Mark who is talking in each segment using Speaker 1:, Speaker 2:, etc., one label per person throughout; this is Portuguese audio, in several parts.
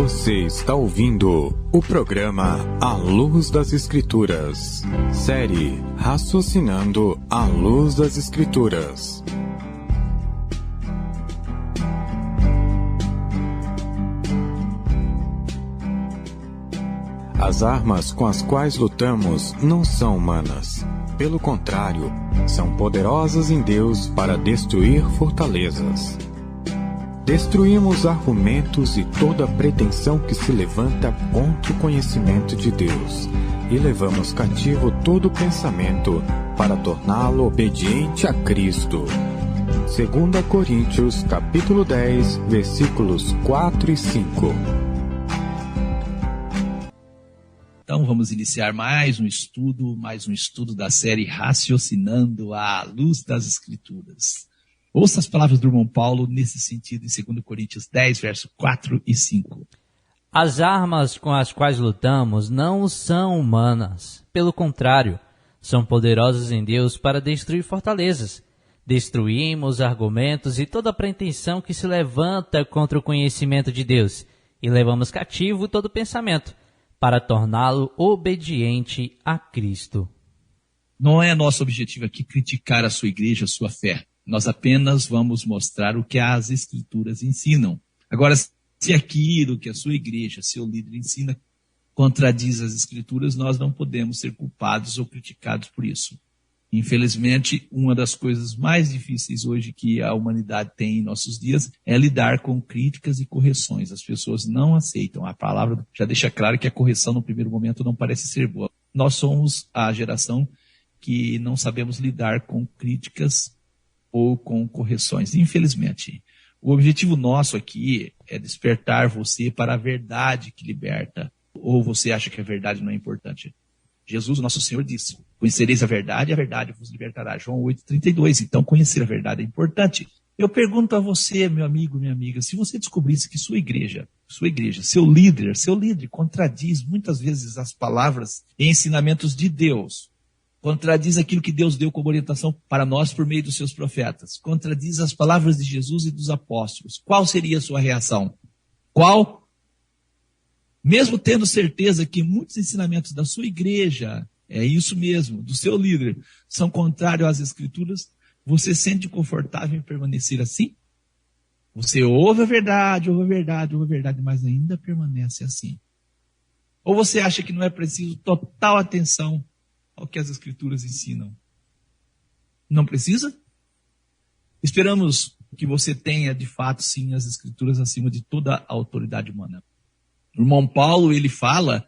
Speaker 1: Você está ouvindo o programa À Luz das Escrituras, série Raciocinando à Luz das Escrituras. As armas com as quais lutamos não são humanas. Pelo contrário, são poderosas em Deus para destruir fortalezas. Destruímos argumentos e toda pretensão que se levanta contra o conhecimento de Deus e levamos cativo todo pensamento para torná-lo obediente a Cristo. 2 Coríntios, capítulo 10, versículos 4 e 5.
Speaker 2: Então vamos iniciar mais um estudo da série Raciocinando à Luz das Escrituras. Ouça as palavras do irmão Paulo nesse sentido em 2 Coríntios 10, versos 4 e 5.
Speaker 3: As armas com as quais lutamos não são humanas. Pelo contrário, são poderosas em Deus para destruir fortalezas. Destruímos argumentos e toda pretensão que se levanta contra o conhecimento de Deus e levamos cativo todo pensamento para torná-lo obediente a Cristo.
Speaker 2: Não é nosso objetivo aqui criticar a sua igreja, a sua fé. Nós apenas vamos mostrar o que as Escrituras ensinam. Agora, se aquilo que a sua igreja, seu líder ensina, contradiz as Escrituras, nós não podemos ser culpados ou criticados por isso. Infelizmente, uma das coisas mais difíceis hoje que a humanidade tem em nossos dias é lidar com críticas e correções. As pessoas não aceitam. A palavra já deixa claro que a correção no primeiro momento não parece ser boa. Nós somos a geração que não sabemos lidar com críticas ou com correções, infelizmente. O objetivo nosso aqui é despertar você para a verdade que liberta. Ou você acha que a verdade não é importante? Jesus, nosso Senhor, disse: conhecereis a verdade vos libertará. João 8,32. Então, conhecer a verdade é importante. Eu pergunto a você, meu amigo, minha amiga, se você descobrisse que sua igreja, seu líder contradiz muitas vezes as palavras e ensinamentos de Deus, contradiz aquilo que Deus deu como orientação para nós por meio dos seus profetas, contradiz as palavras de Jesus e dos apóstolos, qual seria a sua reação? Qual? Mesmo tendo certeza que muitos ensinamentos da sua igreja, é isso mesmo, do seu líder, são contrários às Escrituras, você sente confortável em permanecer assim? Você ouve a verdade, mas ainda permanece assim. Ou você acha que não é preciso total atenção ao que as Escrituras ensinam? Não precisa? Esperamos que você tenha, de fato, sim, as Escrituras acima de toda a autoridade humana. O irmão Paulo, ele fala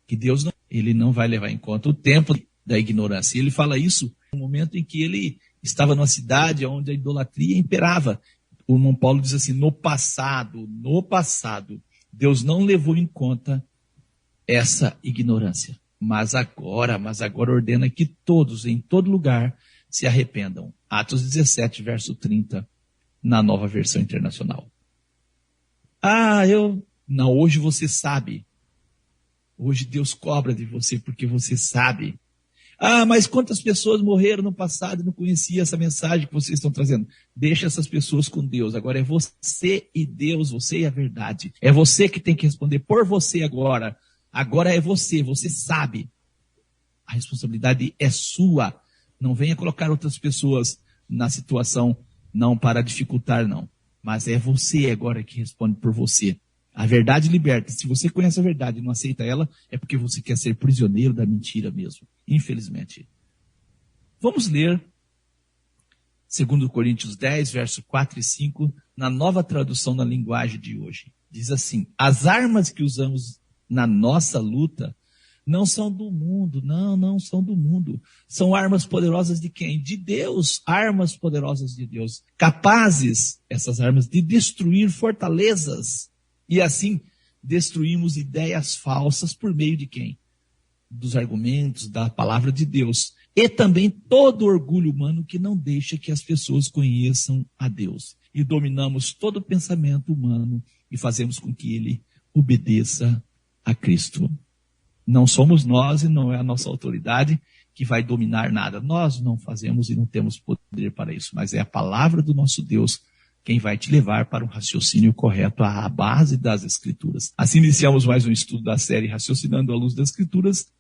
Speaker 2: que Deus não vai levar em conta o tempo da ignorância. Ele fala isso no momento em que ele estava numa cidade onde a idolatria imperava. O irmão Paulo diz assim: no passado, Deus não levou em conta essa ignorância. Mas agora ordena que todos, em todo lugar, se arrependam. Atos 17, verso 30, na Nova Versão Internacional. Não, hoje você sabe. Hoje Deus cobra de você porque você sabe. Mas quantas pessoas morreram no passado e não conheciam essa mensagem que vocês estão trazendo? Deixa essas pessoas com Deus. Agora é você e Deus, você e a verdade. É você que tem que responder por você agora. Agora é você sabe. A responsabilidade é sua. Não venha colocar outras pessoas na situação, não para dificultar, não. Mas é você agora que responde por você. A verdade liberta. Se você conhece a verdade e não aceita ela, é porque você quer ser prisioneiro da mentira mesmo. Infelizmente. Vamos ler 2 Coríntios 10, verso 4 e 5, na nova tradução na linguagem de hoje. Diz assim: as armas que usamos na nossa luta não são do mundo, não são do mundo. São armas poderosas de quem? De Deus, armas poderosas de Deus. Capazes, essas armas, de destruir fortalezas. E assim, destruímos ideias falsas por meio de quem? Dos argumentos, da palavra de Deus. E também todo orgulho humano que não deixa que as pessoas conheçam a Deus. E dominamos todo pensamento humano e fazemos com que ele obedeça a Cristo. Não somos nós e não é a nossa autoridade que vai dominar nada. Nós não fazemos e não temos poder para isso, mas é a palavra do nosso Deus quem vai te levar para um raciocínio correto à base das Escrituras. Assim iniciamos mais um estudo da série Raciocinando à Luz das Escrituras.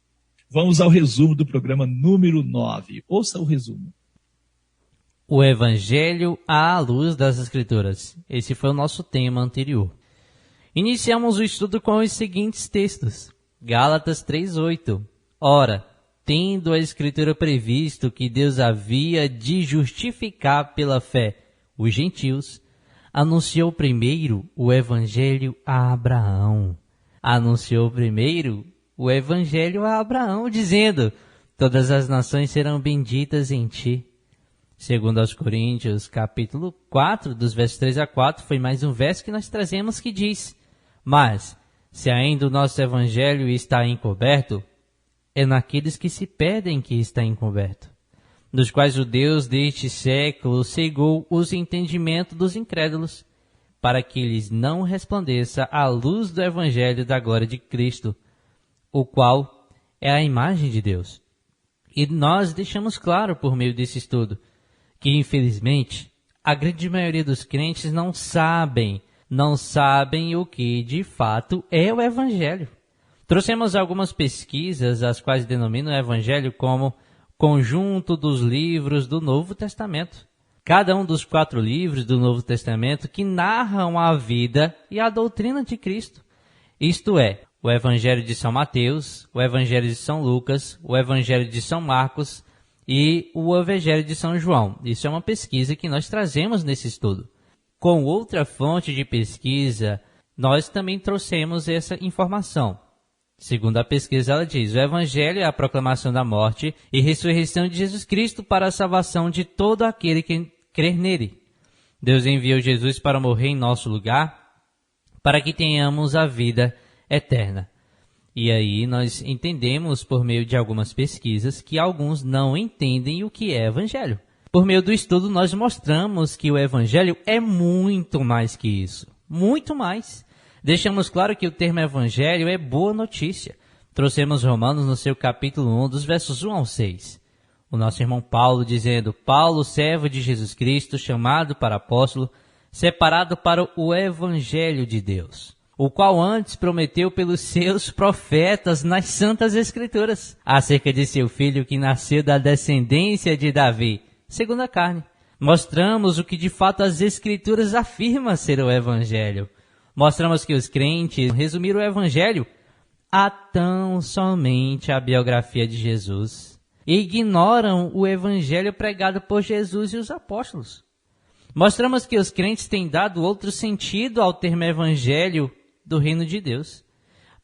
Speaker 2: Vamos ao resumo do programa número 9. Ouça o resumo.
Speaker 3: O Evangelho à luz das Escrituras. Esse foi o nosso tema anterior. Iniciamos o estudo com os seguintes textos. Gálatas 3:8. Ora, tendo a Escritura previsto que Deus havia de justificar pela fé os gentios, anunciou primeiro o Evangelho a Abraão. Anunciou primeiro o Evangelho a Abraão, dizendo: todas as nações serão benditas em ti. Segundo aos Coríntios, capítulo 4, dos versos 3 a 4, foi mais um verso que nós trazemos que diz: mas, se ainda o nosso Evangelho está encoberto, é naqueles que se perdem que está encoberto, dos quais o Deus deste século cegou os entendimentos dos incrédulos, para que lhes não resplandeça a luz do Evangelho da glória de Cristo, o qual é a imagem de Deus. E nós deixamos claro por meio desse estudo que, infelizmente, a grande maioria dos crentes não sabem o que de fato é o Evangelho. Trouxemos algumas pesquisas, as quais denominam o Evangelho como conjunto dos livros do Novo Testamento. Cada um dos 4 livros do Novo Testamento que narram a vida e a doutrina de Cristo. Isto é, o Evangelho de São Mateus, o Evangelho de São Lucas, o Evangelho de São Marcos e o Evangelho de São João. Isso é uma pesquisa que nós trazemos nesse estudo. Com outra fonte de pesquisa, nós também trouxemos essa informação. Segundo a pesquisa, ela diz: o Evangelho é a proclamação da morte e ressurreição de Jesus Cristo para a salvação de todo aquele que crer nele. Deus enviou Jesus para morrer em nosso lugar, para que tenhamos a vida eterna. E aí nós entendemos, por meio de algumas pesquisas, que alguns não entendem o que é Evangelho. Por meio do estudo, nós mostramos que o Evangelho é muito mais que isso. Muito mais. Deixamos claro que o termo Evangelho é boa notícia. Trouxemos Romanos no seu capítulo 1, dos versos 1 ao 6. O nosso irmão Paulo dizendo: Paulo, servo de Jesus Cristo, chamado para apóstolo, separado para o Evangelho de Deus, o qual antes prometeu pelos seus profetas nas Santas Escrituras, acerca de seu filho que nasceu da descendência de Davi, segundo a carne. Mostramos o que de fato as Escrituras afirmam ser o Evangelho. Mostramos que os crentes resumiram o Evangelho a tão somente a biografia de Jesus e ignoram o Evangelho pregado por Jesus e os apóstolos. Mostramos que os crentes têm dado outro sentido ao termo Evangelho do Reino de Deus.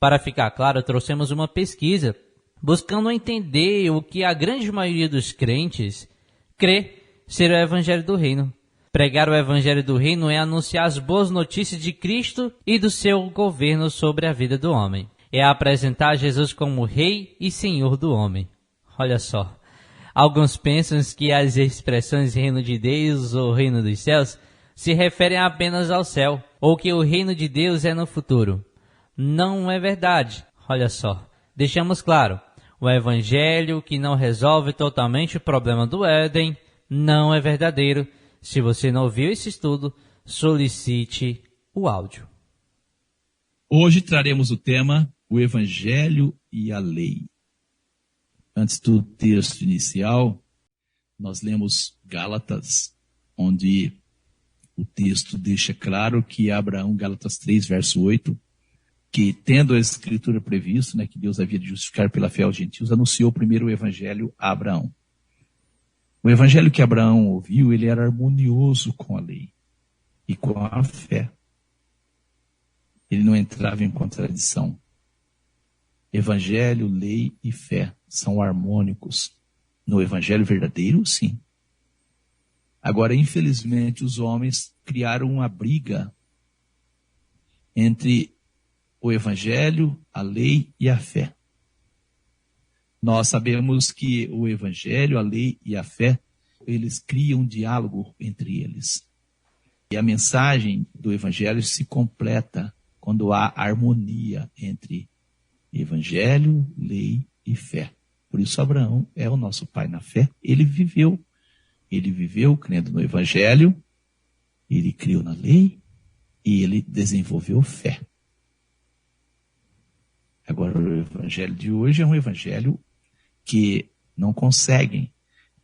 Speaker 3: Para ficar claro, trouxemos uma pesquisa buscando entender o que a grande maioria dos crentes crê ser o Evangelho do Reino. Pregar o Evangelho do Reino é anunciar as boas notícias de Cristo e do seu governo sobre a vida do homem. É apresentar Jesus como Rei e Senhor do homem. Olha só, alguns pensam que as expressões Reino de Deus ou Reino dos Céus se referem apenas ao céu, ou que o Reino de Deus é no futuro. Não é verdade. Olha só, deixamos claro, o Evangelho que não resolve totalmente o problema do Éden não é verdadeiro. Se você não ouviu esse estudo, solicite o áudio.
Speaker 2: Hoje traremos o tema o Evangelho e a Lei. Antes do texto inicial, nós lemos Gálatas, onde o texto deixa claro que Abraão, Gálatas 3, verso 8, que tendo a Escritura previsto, que Deus havia de justificar pela fé aos gentios, anunciou primeiro o Evangelho a Abraão. O Evangelho que Abraão ouviu, ele era harmonioso com a lei e com a fé. Ele não entrava em contradição. Evangelho, lei e fé são harmônicos. No Evangelho verdadeiro, sim. Agora, infelizmente, os homens criaram uma briga entre o Evangelho, a lei e a fé. Nós sabemos que o Evangelho, a lei e a fé, eles criam um diálogo entre eles. E a mensagem do Evangelho se completa quando há harmonia entre Evangelho, lei e fé. Por isso Abraão é o nosso pai na fé. Ele viveu crendo no Evangelho, Ele creu na lei e ele desenvolveu fé. Agora, o evangelho de hoje é um evangelho que não conseguem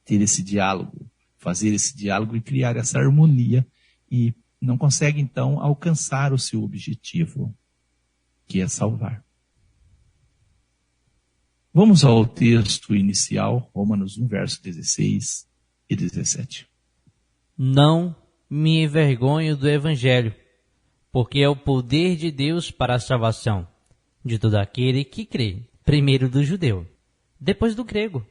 Speaker 2: ter esse diálogo, fazer esse diálogo e criar essa harmonia, e não consegue, então, alcançar o seu objetivo, que é salvar. Vamos ao texto inicial, Romanos 1, verso 16 e 17.
Speaker 3: Não me envergonho do Evangelho, porque é o poder de Deus para a salvação de todo aquele que crê, primeiro do judeu, depois do grego.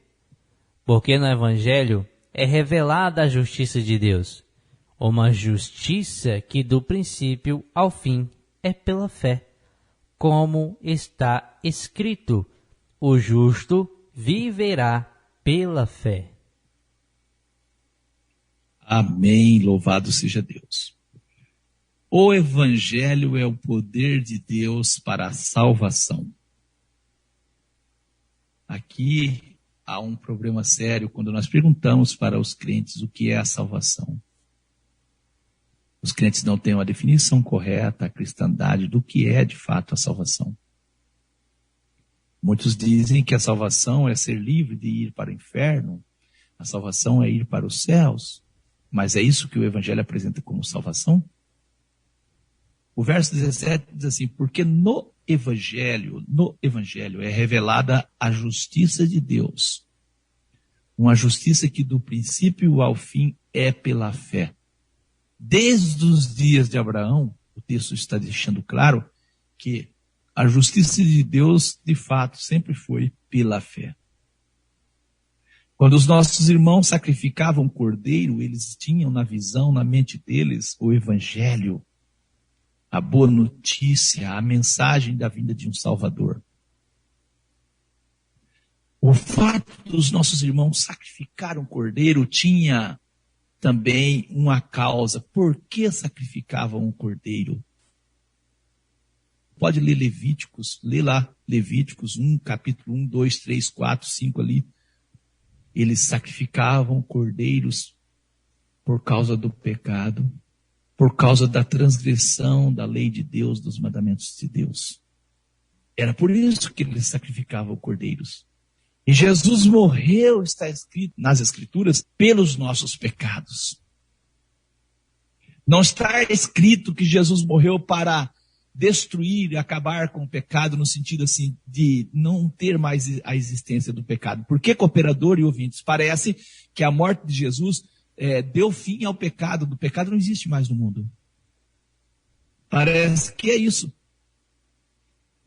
Speaker 3: Porque no Evangelho é revelada a justiça de Deus, uma justiça que do princípio ao fim é pela fé, como está escrito: o justo viverá pela fé.
Speaker 2: Amém, louvado seja Deus. O Evangelho é o poder de Deus para a salvação. Aqui há um problema sério quando nós perguntamos para os crentes o que é a salvação. Os crentes não têm uma definição correta, a cristandade, do que é de fato a salvação. Muitos dizem que a salvação é ser livre de ir para o inferno, a salvação é ir para os céus. Mas é isso que o Evangelho apresenta como salvação? O verso 17 diz assim: porque no Evangelho é revelada a justiça de Deus. Uma justiça que do princípio ao fim é pela fé. Desde os dias de Abraão, o texto está deixando claro que a justiça de Deus, de fato, sempre foi pela fé. Quando os nossos irmãos sacrificavam cordeiro, eles tinham na visão, na mente deles, o Evangelho, a boa notícia, a mensagem da vinda de um Salvador. O fato dos nossos irmãos sacrificar um cordeiro tinha também uma causa. Por que sacrificavam um cordeiro? Pode ler Levíticos, lê lá Levíticos 1, capítulo 1, 2, 3, 4, 5 ali. Eles sacrificavam cordeiros por causa do pecado, por causa da transgressão da lei de Deus, dos mandamentos de Deus. Era por isso que eles sacrificavam cordeiros. E Jesus morreu, está escrito nas Escrituras, pelos nossos pecados. Não está escrito que Jesus morreu para destruir e acabar com o pecado, no sentido assim de não ter mais a existência do pecado. Porque, cooperador e ouvintes, parece que a morte de Jesus deu fim ao pecado. Do pecado não existe mais no mundo. Parece que é isso.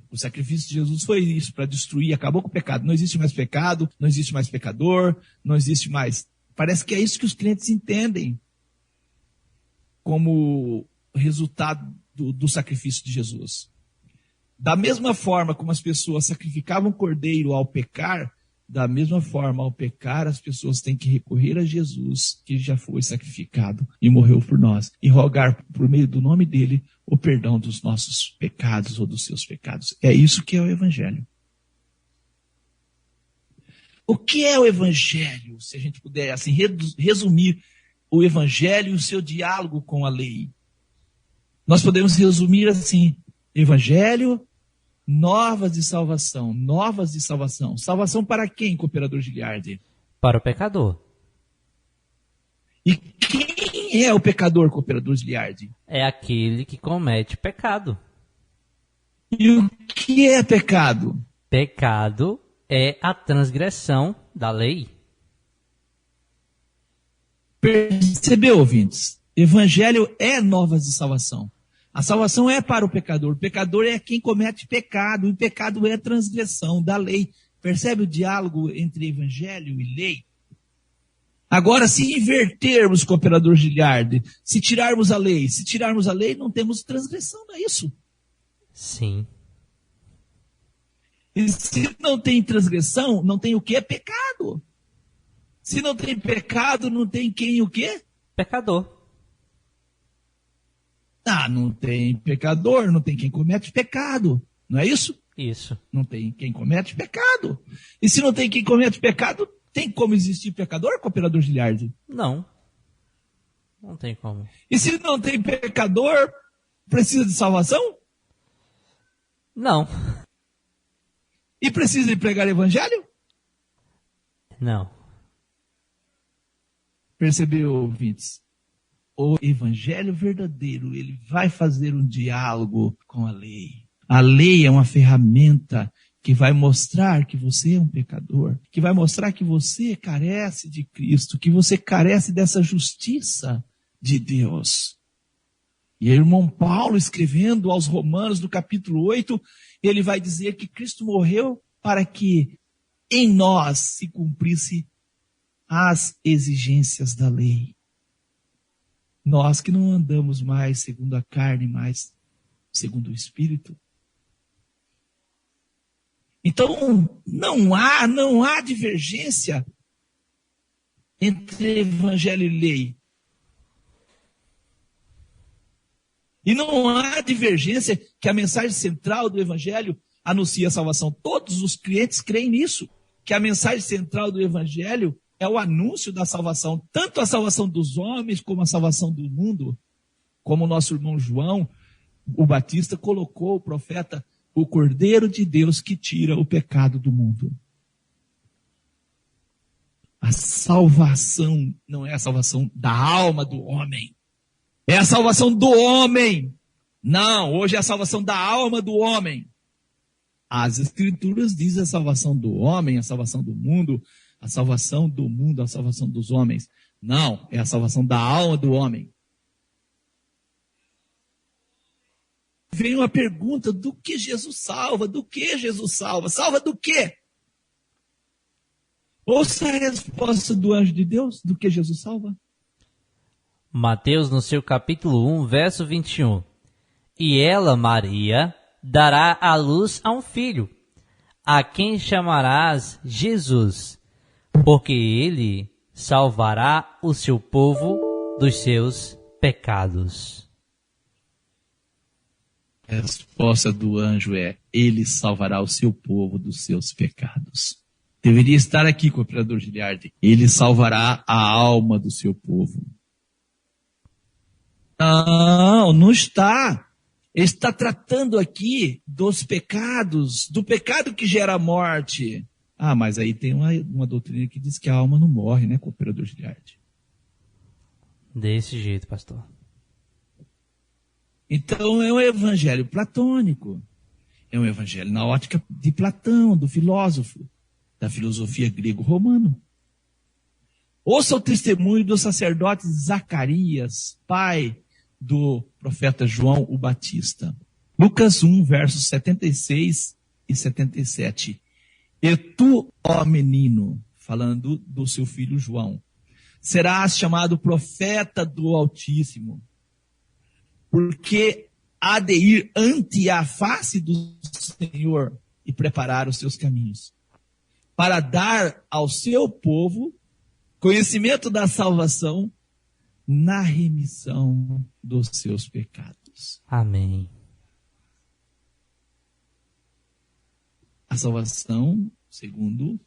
Speaker 2: O sacrifício de Jesus foi isso, para destruir, acabou com o pecado. Não existe mais pecado, não existe mais pecador, não existe mais... Parece que é isso que os crentes entendem como resultado do sacrifício de Jesus. Da mesma forma como as pessoas sacrificavam cordeiro ao pecar, da mesma forma, ao pecar, as pessoas têm que recorrer a Jesus, que já foi sacrificado e morreu por nós, e rogar por meio do nome dele o perdão dos nossos pecados ou dos seus pecados. É isso que é o Evangelho. O que é o Evangelho? Se a gente puder assim, resumir o Evangelho e o seu diálogo com a lei. Nós podemos resumir assim: Evangelho, novas de salvação. Novas de salvação. Salvação para quem, cooperador Giliardi?
Speaker 3: Para o pecador.
Speaker 2: E quem é o pecador, cooperador Giliardi?
Speaker 3: É aquele que comete pecado.
Speaker 2: E o que é pecado?
Speaker 3: Pecado é a transgressão da lei.
Speaker 2: Percebeu, ouvintes? Evangelho é novas de salvação. A salvação é para o pecador. O pecador é quem comete pecado. E pecado é transgressão da lei. Percebe o diálogo entre evangelho e lei? Agora, se invertermos, cooperador Giliardi, se tirarmos a lei, não temos transgressão, não é isso?
Speaker 3: Sim.
Speaker 2: E se não tem transgressão, não tem o que? Pecado. Se não tem pecado, não tem quem o quê?
Speaker 3: Pecador.
Speaker 2: Não tem pecador, não tem quem comete pecado. Não é isso?
Speaker 3: Isso.
Speaker 2: Não tem quem comete pecado. E se não tem quem comete pecado, tem como existir pecador, cooperador Giliardi?
Speaker 3: Não. Não tem como.
Speaker 2: E se não tem pecador, precisa de salvação?
Speaker 3: Não.
Speaker 2: E precisa de pregar evangelho?
Speaker 3: Não.
Speaker 2: Percebeu, ouvintes? O evangelho verdadeiro, ele vai fazer um diálogo com a lei. A lei é uma ferramenta que vai mostrar que você é um pecador, que vai mostrar que você carece de Cristo, que você carece dessa justiça de Deus. E o irmão Paulo, escrevendo aos Romanos, no capítulo 8, ele vai dizer que Cristo morreu para que em nós se cumprisse as exigências da lei. Nós que não andamos mais segundo a carne, mas segundo o Espírito. Então, não há divergência entre evangelho e lei. E não há divergência que a mensagem central do evangelho anuncia a salvação. Todos os crentes creem nisso, que a mensagem central do evangelho é o anúncio da salvação, tanto a salvação dos homens como a salvação do mundo, como o nosso irmão João, o Batista, colocou o profeta, o Cordeiro de Deus que tira o pecado do mundo. A salvação não é a salvação da alma do homem, é a salvação do homem. Não, hoje é a salvação da alma do homem. As Escrituras dizem a salvação do homem, a salvação do mundo, a salvação do mundo, a salvação dos homens. Não, é a salvação da alma do homem. Vem uma pergunta, do que Jesus salva? Do que Jesus salva? Salva do quê? Ouça a resposta do anjo de Deus, do que Jesus salva.
Speaker 3: Mateus, no seu capítulo 1, verso 21. E ela, Maria, dará à luz a um filho, a quem chamarás Jesus, porque ele salvará o seu povo dos seus pecados.
Speaker 2: A resposta do anjo é, ele salvará o seu povo dos seus pecados. Deveria estar aqui, cooperador Giliardi. Ele salvará a alma do seu povo. Não, não está. Ele está tratando aqui dos pecados, do pecado que gera a morte. Ah, mas aí tem uma doutrina que diz que a alma não morre, né, cooperador Giliardi?
Speaker 3: Desse jeito, pastor.
Speaker 2: Então é um evangelho platônico. É um evangelho na ótica de Platão, do filósofo, da filosofia grego-romana. Ouça o testemunho do sacerdote Zacarias, pai do profeta João o Batista. Lucas 1, versos 76 e 77. E tu, ó menino, falando do seu filho João, serás chamado profeta do Altíssimo, porque há de ir ante a face do Senhor e preparar os seus caminhos, para dar ao seu povo conhecimento da salvação na remissão dos seus pecados.
Speaker 3: Amém.
Speaker 2: A salvação, segundo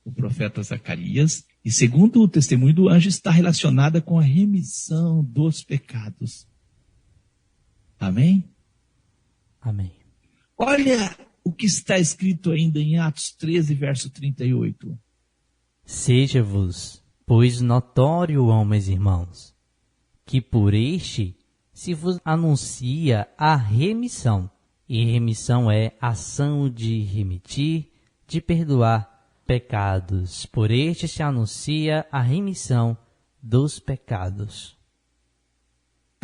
Speaker 2: o profeta Zacarias, e segundo o testemunho do anjo, está relacionada com a remissão dos pecados. Amém?
Speaker 3: Amém.
Speaker 2: Olha o que está escrito ainda em Atos 13, verso 38.
Speaker 3: Seja-vos, pois notório, homens e irmãos, que por este se vos anuncia a remissão. E remissão é ação de remitir, de perdoar pecados. Por este se anuncia a remissão dos pecados.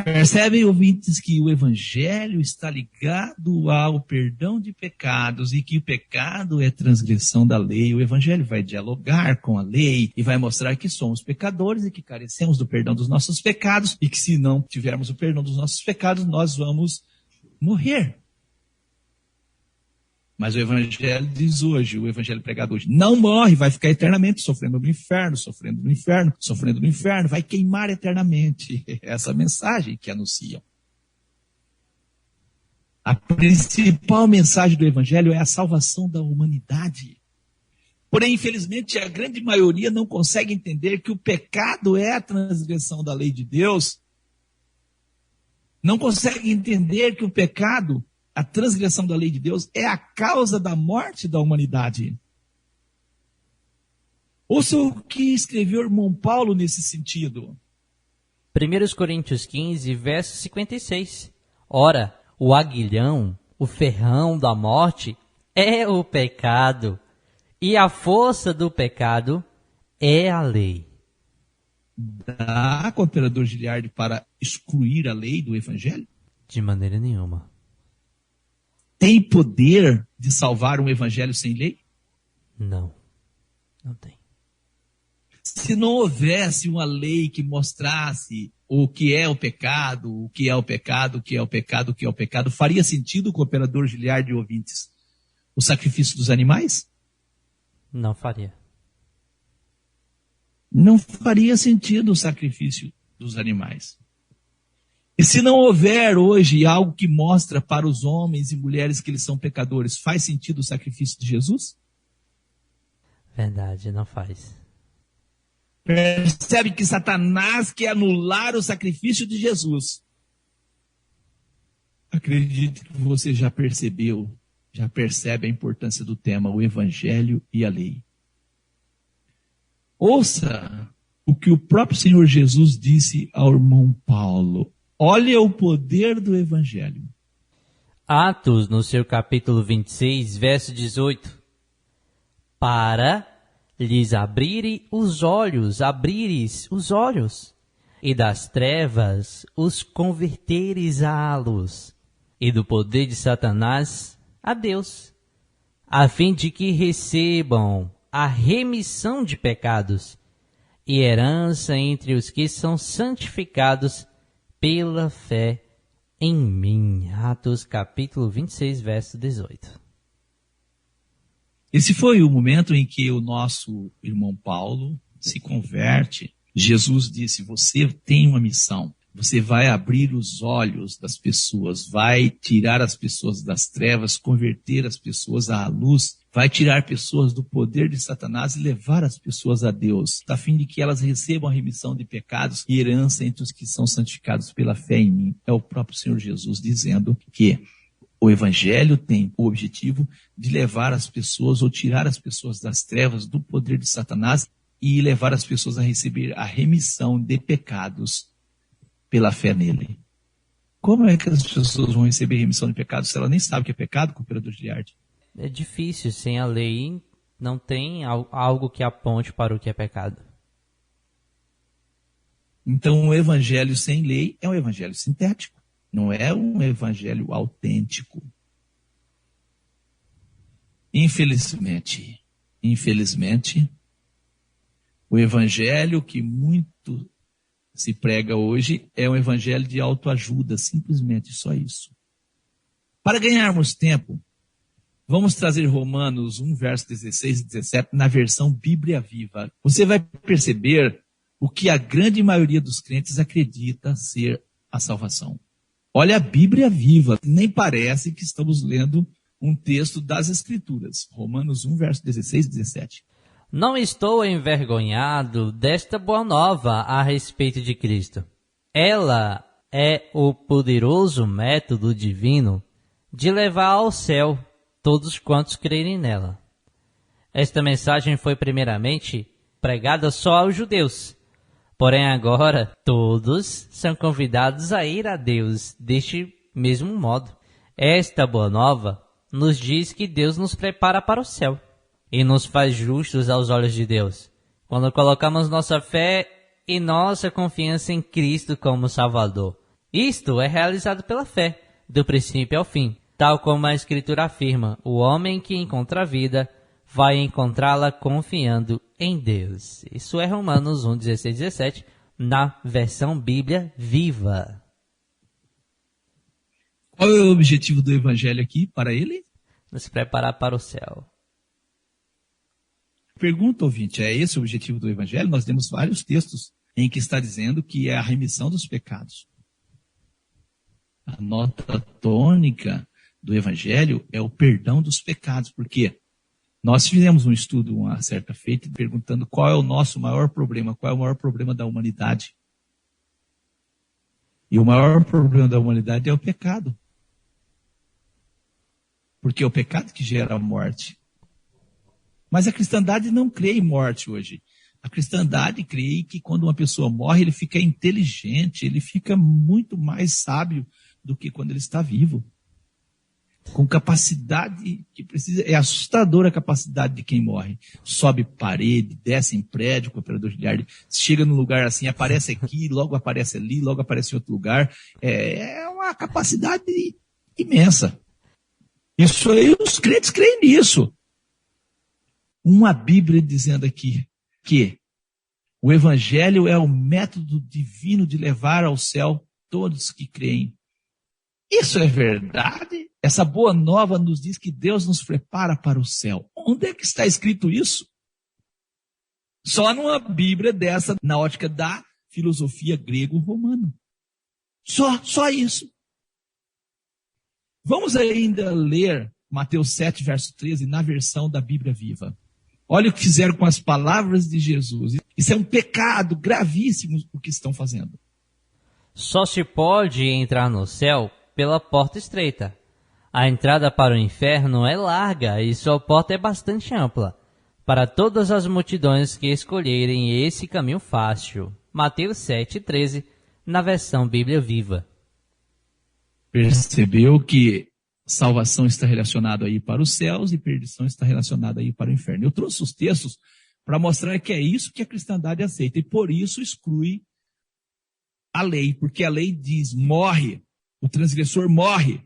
Speaker 2: Percebem, ouvintes, que o evangelho está ligado ao perdão de pecados e que o pecado é transgressão da lei. O evangelho vai dialogar com a lei e vai mostrar que somos pecadores e que carecemos do perdão dos nossos pecados e que se não tivermos o perdão dos nossos pecados, nós vamos morrer. Mas o evangelho diz hoje, o evangelho pregado hoje, não morre, vai ficar eternamente sofrendo no inferno, sofrendo no inferno, sofrendo no inferno, vai queimar eternamente. Essa mensagem que anunciam. A principal mensagem do evangelho é a salvação da humanidade. Porém, infelizmente, a grande maioria não consegue entender que o pecado é a transgressão da lei de Deus. Não consegue entender que o pecado, a transgressão da lei de Deus, é a causa da morte da humanidade. Ouça o que escreveu o irmão Paulo nesse sentido.
Speaker 3: 1 Coríntios 15, verso 56. Ora, o aguilhão, o ferrão da morte, é o pecado, e a força do pecado é a lei.
Speaker 2: Dá cooperador Giliardi para excluir a lei do evangelho?
Speaker 3: De maneira nenhuma.
Speaker 2: Tem poder de salvar um evangelho sem lei?
Speaker 3: Não, não tem.
Speaker 2: Se não houvesse uma lei que mostrasse o que é o pecado, o que é o pecado, o que é o pecado, o que é o pecado, faria sentido, cooperador Giliardi e ouvintes, o sacrifício dos animais?
Speaker 3: Não faria.
Speaker 2: Não faria sentido o sacrifício dos animais. E se não houver hoje algo que mostra para os homens e mulheres que eles são pecadores, faz sentido o sacrifício de Jesus?
Speaker 3: Verdade, não faz.
Speaker 2: Percebe que Satanás quer anular o sacrifício de Jesus. Acredito que você já percebeu, já percebe a importância do tema, o Evangelho e a lei. Ouça o que o próprio Senhor Jesus disse ao irmão Paulo. Olha o poder do Evangelho.
Speaker 3: Atos, no seu capítulo 26, verso 18. Para lhes abrires os olhos, e das trevas os converteres à luz, e do poder de Satanás a Deus, a fim de que recebam a remissão de pecados e herança entre os que são santificados pela fé em mim. Atos capítulo 26, verso 18.
Speaker 2: Esse foi o momento em que o nosso irmão Paulo se converte. Jesus disse, você tem uma missão. Você vai abrir os olhos das pessoas, vai tirar as pessoas das trevas, converter as pessoas à luz, vai tirar pessoas do poder de Satanás e levar as pessoas a Deus, a fim de que elas recebam a remissão de pecados e herança entre os que são santificados pela fé em mim. É o próprio Senhor Jesus dizendo que o Evangelho tem o objetivo de levar as pessoas ou tirar as pessoas das trevas, do poder de Satanás e levar as pessoas a receber a remissão de pecados pela fé nele. Como é que as pessoas vão receber remissão de pecados se ela nem sabe o que é pecado, cooperador Giliardi?
Speaker 3: É difícil, sem a lei não tem algo que aponte para o que é pecado.
Speaker 2: Então o evangelho sem lei é um evangelho sintético, não é um evangelho autêntico. Infelizmente, o evangelho que muito se prega hoje é um evangelho de autoajuda, simplesmente só isso. Para ganharmos tempo, vamos trazer Romanos 1, verso 16 e 17 na versão Bíblia Viva. Você vai perceber o que a grande maioria dos crentes acredita ser a salvação. Olha a Bíblia Viva, nem parece que estamos lendo um texto das Escrituras. Romanos 1, verso 16 e 17.
Speaker 3: Não estou envergonhado desta boa nova a respeito de Cristo. Ela é o poderoso método divino de levar ao céu todos quantos crerem nela. Esta mensagem foi primeiramente pregada só aos judeus, porém agora todos são convidados a ir a Deus deste mesmo modo. Esta boa nova nos diz que Deus nos prepara para o céu e nos faz justos aos olhos de Deus, quando colocamos nossa fé e nossa confiança em Cristo como Salvador. Isto é realizado pela fé, do princípio ao fim. Tal como a Escritura afirma, o homem que encontra a vida vai encontrá-la confiando em Deus. Isso é Romanos 1, 16 e 17, na versão Bíblia Viva.
Speaker 2: Qual é o objetivo do Evangelho aqui para ele?
Speaker 3: Nos preparar para o céu.
Speaker 2: Pergunta, ouvinte, é esse o objetivo do Evangelho? Nós temos vários textos em que está dizendo que é a remissão dos pecados. A nota tônica do Evangelho é o perdão dos pecados, porque Nós fizemos um estudo uma certa feita, perguntando qual é o nosso maior problema, qual é o maior problema da humanidade. E o maior problema da humanidade é o pecado. Porque é o pecado que gera a morte. Mas a cristandade não crê em morte hoje. A cristandade crê que quando uma pessoa morre, ele fica inteligente, ele fica muito mais sábio do que quando ele está vivo. Com capacidade que precisa, é assustadora a capacidade de quem morre. Sobe parede, desce em prédio com operador de ar, chega num lugar assim, aparece aqui, logo aparece ali, logo aparece em outro lugar. É uma capacidade imensa. Isso aí, os crentes creem nisso. Uma Bíblia dizendo aqui que o Evangelho é o método divino de levar ao céu todos que creem. Isso é verdade? Essa boa nova nos diz que Deus nos prepara para o céu. Onde é que está escrito isso? Só numa Bíblia dessa, na ótica da filosofia grego-romana. Só isso. Vamos ainda ler Mateus 7, verso 13, na versão da Bíblia Viva. Olha o que fizeram com as palavras de Jesus. Isso é um pecado gravíssimo o que estão fazendo.
Speaker 3: Só se pode entrar no céu pela porta estreita. A entrada para o inferno é larga e sua porta é bastante ampla, para todas as multidões que escolherem esse caminho fácil. Mateus 7,13, na versão Bíblia Viva.
Speaker 2: Percebeu que salvação está relacionada aí para os céus e perdição está relacionada aí para o inferno. Eu trouxe os textos para mostrar que é isso que a cristandade aceita e por isso exclui a lei, porque a lei diz, morre, o transgressor morre,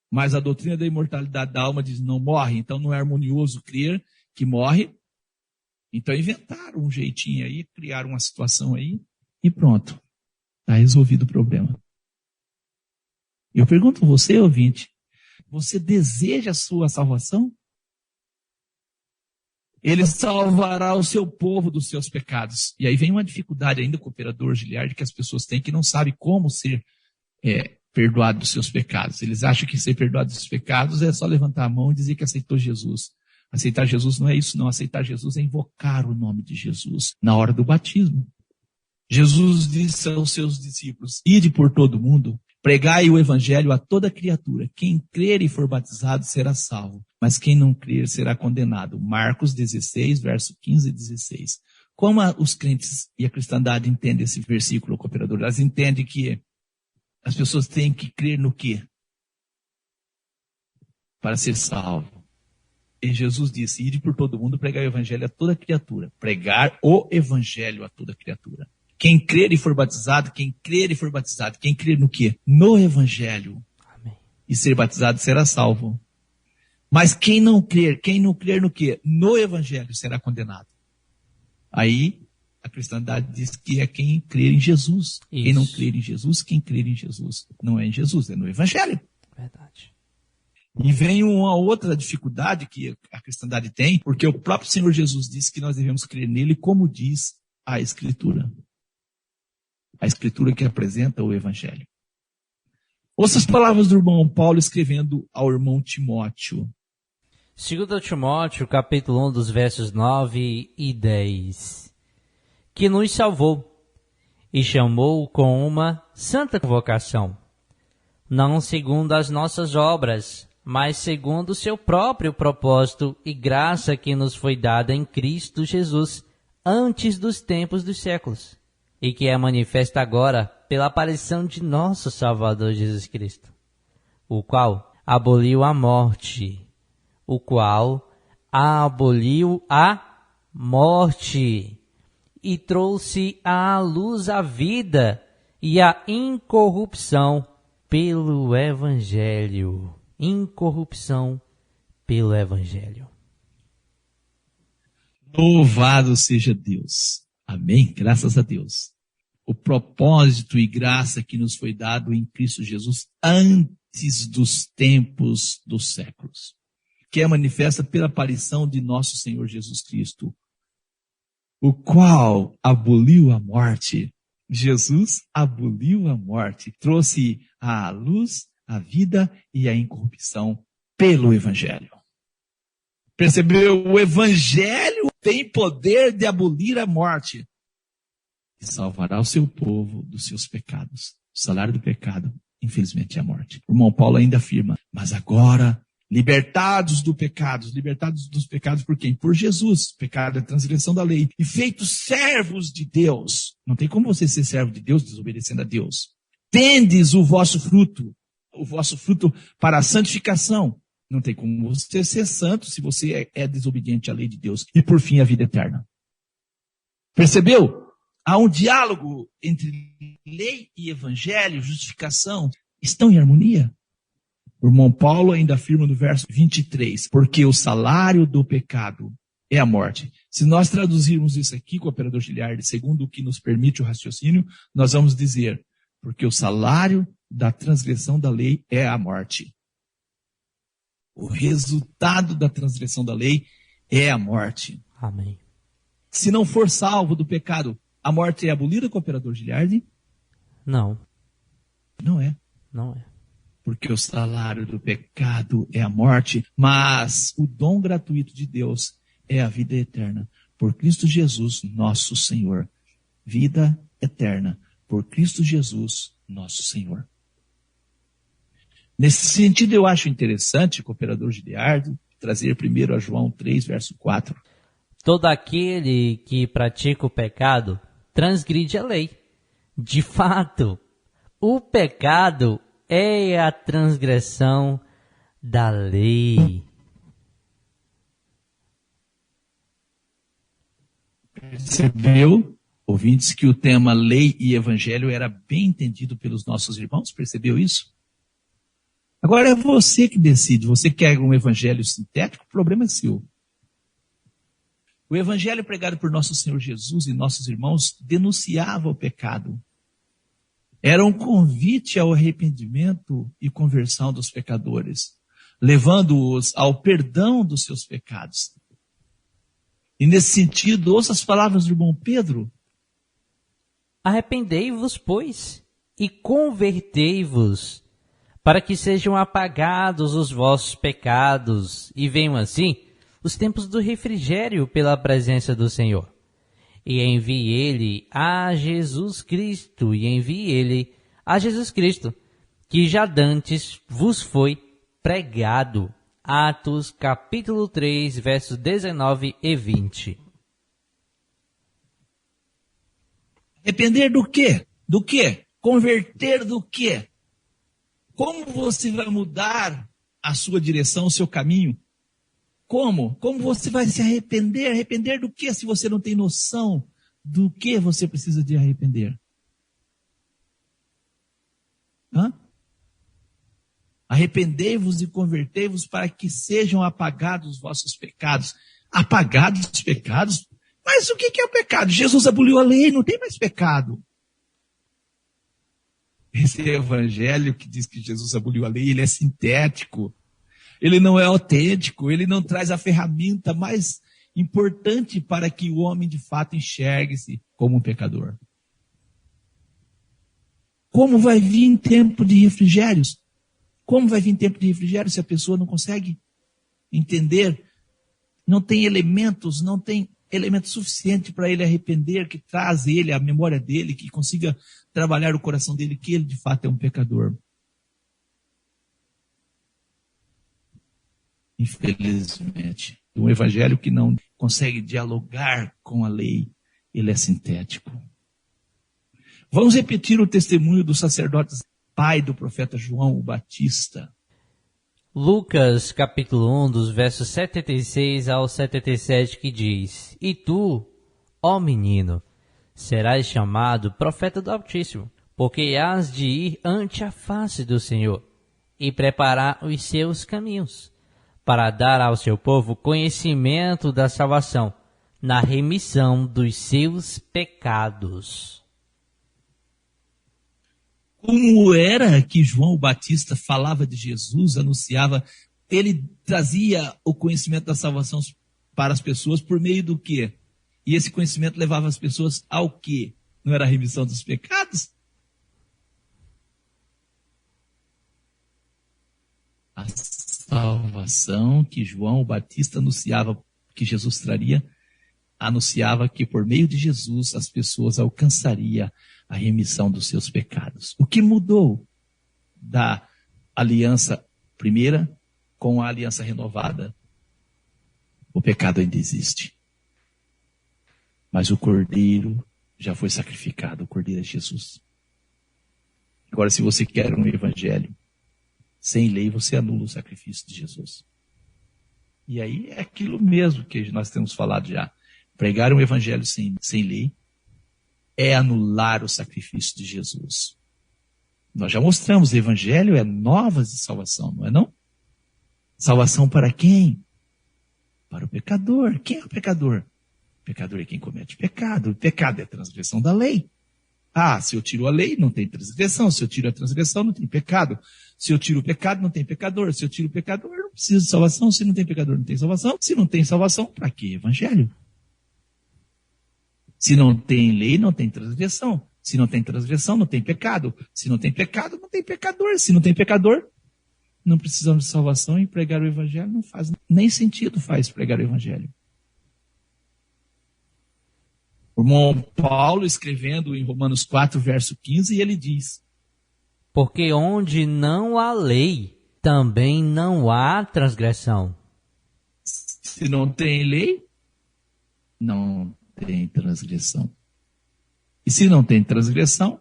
Speaker 2: mas a doutrina da imortalidade da alma diz, não morre, então não é harmonioso crer que morre. Então inventaram um jeitinho aí, criaram uma situação aí e pronto, está resolvido o problema. Eu pergunto a você, ouvinte, você deseja a sua salvação? Ele salvará o seu povo dos seus pecados. E aí vem uma dificuldade ainda com o operador Giliard que as pessoas têm que não sabem como ser perdoado dos seus pecados. Eles acham que ser perdoado dos seus pecados é só levantar a mão e dizer que aceitou Jesus. Aceitar Jesus não é isso, não. Aceitar Jesus é invocar o nome de Jesus na hora do batismo. Jesus disse aos seus discípulos, ide por todo mundo, pregai o evangelho a toda criatura. Quem crer e for batizado será salvo, mas quem não crer será condenado. Marcos 16, verso 15 e 16. Como os crentes e a cristandade entendem esse versículo, cooperador? Elas entendem que as pessoas têm que crer no quê? Para ser salvo. E Jesus disse, ide por todo mundo, pregai o evangelho a toda criatura. Pregar o evangelho a toda criatura. Quem crer e for batizado, quem crer no quê? No evangelho.
Speaker 3: Amém.
Speaker 2: E ser batizado será salvo. Mas quem não crer no quê? No evangelho será condenado. Aí a cristandade diz que é quem crer em Jesus.
Speaker 3: Isso.
Speaker 2: Quem não crer em Jesus, quem crer em Jesus. Não é em Jesus, é no evangelho.
Speaker 3: Verdade.
Speaker 2: E vem uma outra dificuldade que a cristandade tem, porque o próprio Senhor Jesus disse que nós devemos crer nele como diz a Escritura. A Escritura que apresenta o Evangelho. Ouça as palavras do irmão Paulo escrevendo ao irmão Timóteo.
Speaker 3: 2 Timóteo, capítulo 1, dos versos 9 e 10. Que nos salvou e chamou com uma santa vocação, não segundo as nossas obras, mas segundo o seu próprio propósito e graça que nos foi dada em Cristo Jesus, antes dos tempos dos séculos, e que é manifesta agora pela aparição de nosso Salvador Jesus Cristo, o qual aboliu a morte, e trouxe à luz a vida e a incorrupção pelo Evangelho. Incorrupção pelo Evangelho.
Speaker 2: Louvado seja Deus. Amém? Graças a Deus. O propósito e graça que nos foi dado em Cristo Jesus antes dos tempos dos séculos, que é manifesta pela aparição de nosso Senhor Jesus Cristo, o qual aboliu a morte. Jesus aboliu a morte, trouxe à luz a vida e a incorrupção pelo Evangelho. Percebeu? O evangelho tem poder de abolir a morte e salvará o seu povo dos seus pecados. O salário do pecado, infelizmente, é a morte. O irmão Paulo ainda afirma, mas agora, libertados dos pecados por quem? Por Jesus. Pecado é transgressão da lei. E feitos servos de Deus. Não tem como você ser servo de Deus desobedecendo a Deus. Tendes o vosso fruto para a santificação. Não tem como você ser santo se você é desobediente à lei de Deus. E por fim, a vida eterna. Percebeu? Há um diálogo entre lei e evangelho, justificação, estão em harmonia. O irmão Paulo ainda afirma no verso 23, porque o salário do pecado é a morte. Se nós traduzirmos isso aqui, cooperador Giliardi, segundo o que nos permite o raciocínio, nós vamos dizer, porque o salário da transgressão da lei é a morte. O resultado da transgressão da lei é a morte.
Speaker 3: Amém.
Speaker 2: Se não for salvo do pecado, a morte é abolida, cooperador Giliardi?
Speaker 3: Não.
Speaker 2: Não é.
Speaker 3: Não é.
Speaker 2: Porque o salário do pecado é a morte, mas o dom gratuito de Deus é a vida eterna. Por Cristo Jesus, nosso Senhor. Vida eterna. Por Cristo Jesus, nosso Senhor. Nesse sentido, eu acho interessante, cooperador Giliardi, trazer primeiro a João 3, verso 4.
Speaker 3: Todo aquele que pratica o pecado transgride a lei. De fato, o pecado é a transgressão da lei.
Speaker 2: Percebeu, ouvintes, que o tema lei e evangelho era bem entendido pelos nossos irmãos? Percebeu isso? Agora é você que decide. Você quer um evangelho sintético? O problema é seu. O evangelho pregado por nosso Senhor Jesus e nossos irmãos denunciava o pecado. Era um convite ao arrependimento e conversão dos pecadores, levando-os ao perdão dos seus pecados. E nesse sentido, ouça as palavras do irmão Pedro.
Speaker 3: Arrependei-vos, pois, e convertei-vos, para que sejam apagados os vossos pecados, e venham assim os tempos do refrigério pela presença do Senhor. E envie ele a Jesus Cristo, que já dantes vos foi pregado. Atos, capítulo 3, versos 19 e 20.
Speaker 2: Arrepender do quê? Do quê? Converter do quê? Como você vai mudar a sua direção, o seu caminho? Como? Como você vai se arrepender? Arrepender do quê se você não tem noção do que você precisa de arrepender? Arrependei-vos e convertei-vos para que sejam apagados os vossos pecados. Apagados os pecados? Mas o que é o pecado? Jesus aboliu a lei, não tem mais pecado. Esse evangelho que diz que Jesus aboliu a lei, ele é sintético. Ele não é autêntico, ele não traz a ferramenta mais importante para que o homem de fato enxergue-se como um pecador. Como vai vir em tempo de refrigérios? Como vai vir em tempo de refrigério se a pessoa não consegue entender? Não tem elementos suficiente para ele arrepender, que traz ele, a memória dele, que consiga trabalhar o coração dele, que ele de fato é um pecador. Infelizmente, um evangelho que não consegue dialogar com a lei, ele é sintético. Vamos repetir o testemunho do sacerdote pai do profeta João o Batista.
Speaker 3: Lucas, capítulo 1, dos versos 76 ao 77, que diz: E tu, ó menino, serás chamado profeta do Altíssimo, porque hás de ir ante a face do Senhor, e preparar os seus caminhos, para dar ao seu povo conhecimento da salvação, na remissão dos seus pecados.
Speaker 2: Como era que João Batista falava de Jesus, anunciava, ele trazia o conhecimento da salvação para as pessoas por meio do quê? E esse conhecimento levava as pessoas ao quê? Não era a remissão dos pecados? A salvação. salvação que João Batista anunciava que Jesus traria, anunciava que por meio de Jesus as pessoas alcançariam a remissão dos seus pecados. O que mudou da aliança primeira com a aliança renovada? O pecado ainda existe. Mas o Cordeiro já foi sacrificado, o Cordeiro é Jesus. Agora, se você quer um evangelho sem lei, você anula o sacrifício de Jesus. E aí é aquilo mesmo que nós temos falado já. Pregar um evangelho sem lei é anular o sacrifício de Jesus. Nós já mostramos, o evangelho é novas de salvação, não é não? Salvação para quem? Para o pecador. Quem é o pecador? O pecador é quem comete pecado. O pecado é a transgressão da lei. Ah, se eu tiro a lei, não tem transgressão. Se eu tiro a transgressão, não tem pecado. Se eu tiro o pecado, não tem pecador. Se eu tiro o pecador, não preciso de salvação. Se não tem pecador, não tem salvação. Se não tem salvação, para que evangelho? Se não tem lei, não tem transgressão. Se não tem transgressão, não tem pecado. Se não tem pecado, não tem pecador. Se não tem pecador, não precisamos de salvação, e pregar o evangelho não faz nem sentido pregar o evangelho. O irmão Paulo, escrevendo em Romanos 4, verso 15, ele diz:
Speaker 3: porque onde não há lei, também não há transgressão.
Speaker 2: Se não tem lei, não tem transgressão. E se não tem transgressão,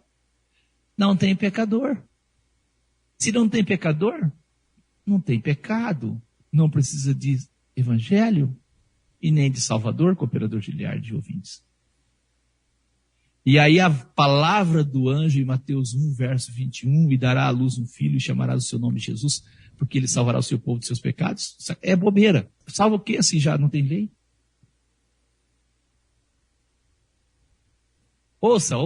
Speaker 2: não tem pecador. Se não tem pecador, não tem pecado. Não precisa de evangelho e nem de Salvador, cooperador auxiliar de ouvintes. E aí a palavra do anjo em Mateus 1, verso 21, e dará à luz um filho e chamará o seu nome Jesus, porque ele salvará o seu povo de seus pecados. É bobeira. Salva o quê, assim já não tem lei? Ouça.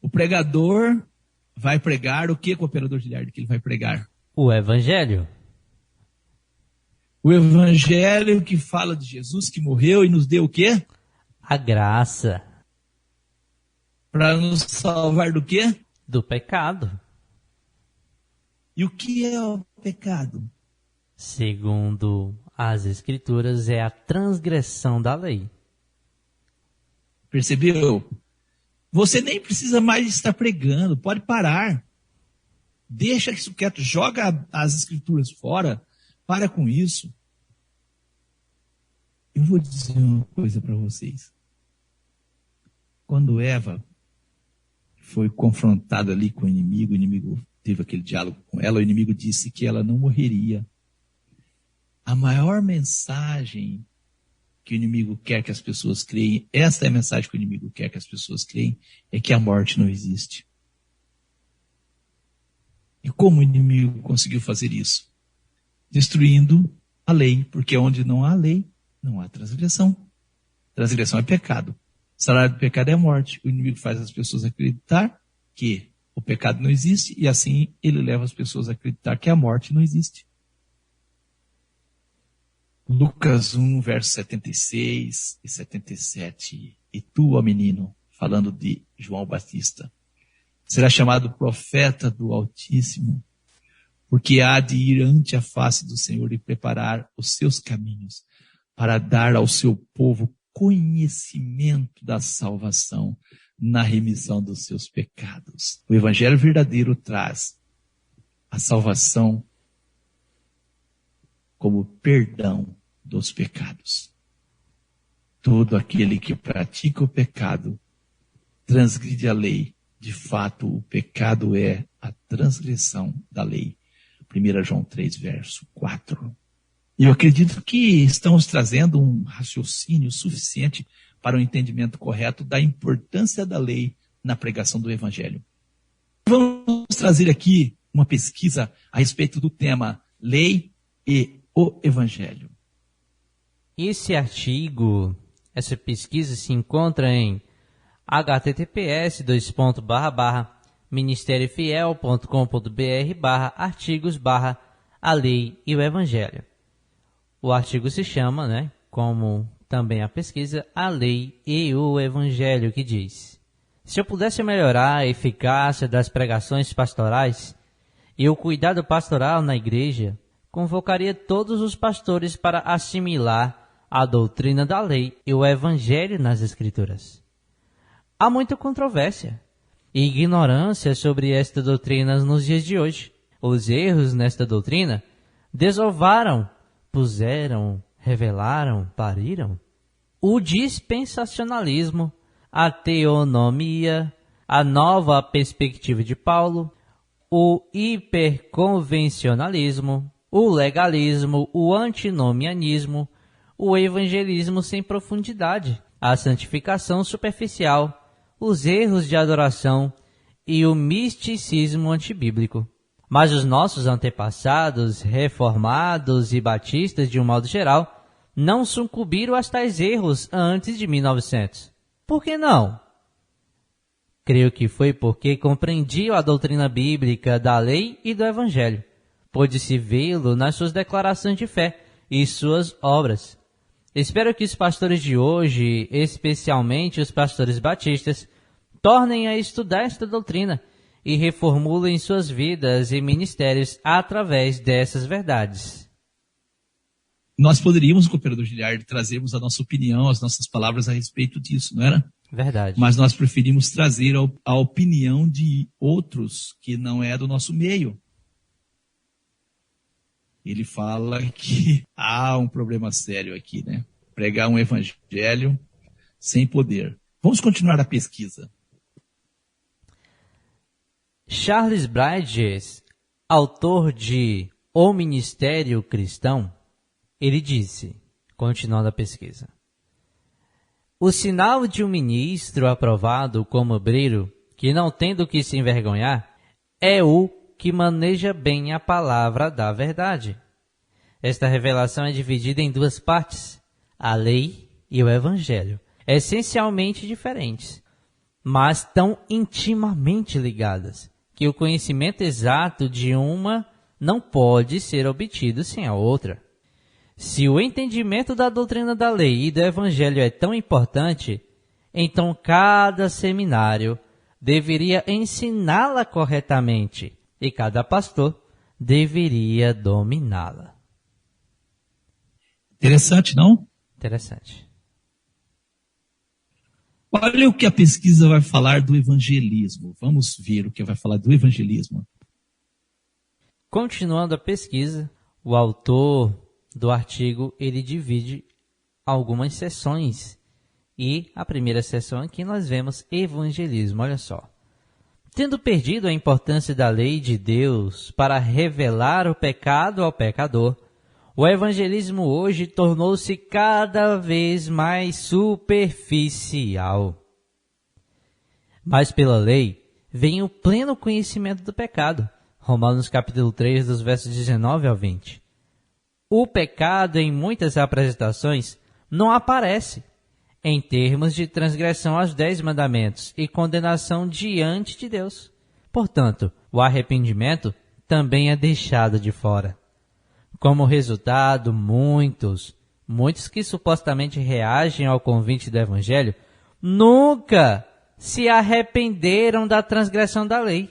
Speaker 2: O pregador vai pregar o que, cooperador auxiliar, que ele vai pregar?
Speaker 3: O evangelho.
Speaker 2: O evangelho que fala de Jesus que morreu e nos deu o quê?
Speaker 3: A graça.
Speaker 2: Para nos salvar do quê?
Speaker 3: Do pecado.
Speaker 2: E o que é o pecado?
Speaker 3: Segundo as Escrituras, é a transgressão da lei.
Speaker 2: Percebeu? Você nem precisa mais estar pregando, pode parar. Deixa isso quieto, joga as Escrituras fora, para com isso. Eu vou dizer uma coisa para vocês. Quando Eva foi confrontada ali com o inimigo teve aquele diálogo com ela, o inimigo disse que ela não morreria. A maior mensagem que o inimigo quer que as pessoas creem, essa é a mensagem que o inimigo quer que as pessoas creem, é que a morte não existe. E como o inimigo conseguiu fazer isso? Destruindo a lei, porque onde não há lei, não há transgressão. Transgressão é pecado. O salário do pecado é a morte. O inimigo faz as pessoas acreditar que o pecado não existe, e assim ele leva as pessoas a acreditar que a morte não existe. Lucas 1, verso 76 e 77. E tu, ó menino, falando de João Batista, será chamado profeta do Altíssimo, porque há de ir ante a face do Senhor e preparar os seus caminhos, para dar ao seu povo conhecimento da salvação na remissão dos seus pecados. O evangelho verdadeiro traz a salvação como perdão dos pecados. Todo aquele que pratica o pecado transgride a lei. De fato, o pecado é a transgressão da lei. 1 João 3, verso 4. E eu acredito que estamos trazendo um raciocínio suficiente para o entendimento correto da importância da lei na pregação do evangelho. Vamos trazer aqui uma pesquisa a respeito do tema lei e o evangelho.
Speaker 3: Esse artigo, essa pesquisa se encontra em https://ministériofiel.com.br/artigos/a lei e o evangelho. O artigo se chama, como também a pesquisa, A Lei e o Evangelho, que diz: se eu pudesse melhorar a eficácia das pregações pastorais e o cuidado pastoral na igreja, convocaria todos os pastores para assimilar a doutrina da lei e o evangelho nas Escrituras. Há muita controvérsia e ignorância sobre esta doutrina nos dias de hoje. Os erros nesta doutrina desovaram, puseram, revelaram, pariram o dispensacionalismo, a teonomia, a nova perspectiva de Paulo, o hiperconvencionalismo, o legalismo, o antinomianismo, o evangelismo sem profundidade, a santificação superficial, os erros de adoração e o misticismo antibíblico. Mas os nossos antepassados, reformados e batistas de um modo geral, não sucumbiram a tais erros antes de 1900. Por que não? Creio que foi porque compreendiam a doutrina bíblica da lei e do evangelho. Pôde-se vê-lo nas suas declarações de fé e suas obras. Espero que os pastores de hoje, especialmente os pastores batistas, tornem a estudar esta doutrina e reformulem suas vidas e ministérios através dessas verdades.
Speaker 2: Nós poderíamos, cooperador Giliardi, trazermos a nossa opinião, as nossas palavras a respeito disso, não era?
Speaker 3: Verdade.
Speaker 2: Mas nós preferimos trazer a opinião de outros que não é do nosso meio. Ele fala que há um problema sério aqui, né? Pregar um evangelho sem poder. Vamos continuar a pesquisa.
Speaker 3: Charles Bridges, autor de O Ministério Cristão, ele disse, continuando a pesquisa: o sinal de um ministro aprovado como obreiro, que não tem do que se envergonhar, é o que maneja bem a palavra da verdade. Esta revelação é dividida em duas partes, a lei e o evangelho, essencialmente diferentes, mas tão intimamente ligadas, que o conhecimento exato de uma não pode ser obtido sem a outra. Se o entendimento da doutrina da lei e do evangelho é tão importante, então cada seminário deveria ensiná-la corretamente e cada pastor deveria dominá-la.
Speaker 2: Interessante, não?
Speaker 3: Interessante.
Speaker 2: Olha o que a pesquisa vai falar do evangelismo. Vamos ver o que vai falar do evangelismo.
Speaker 3: Continuando a pesquisa, o autor do artigo ele divide algumas seções. E a primeira seção aqui nós vemos evangelismo. Olha só. Tendo perdido a importância da lei de Deus para revelar o pecado ao pecador, o evangelismo hoje tornou-se cada vez mais superficial. Mas pela lei vem o pleno conhecimento do pecado. Romanos capítulo 3, dos versos 19 ao 20. O pecado em muitas apresentações não aparece em termos de transgressão aos 10 mandamentos e condenação diante de Deus. Portanto, o arrependimento também é deixado de fora. Como resultado, muitos que supostamente reagem ao convite do Evangelho, nunca se arrependeram da transgressão da lei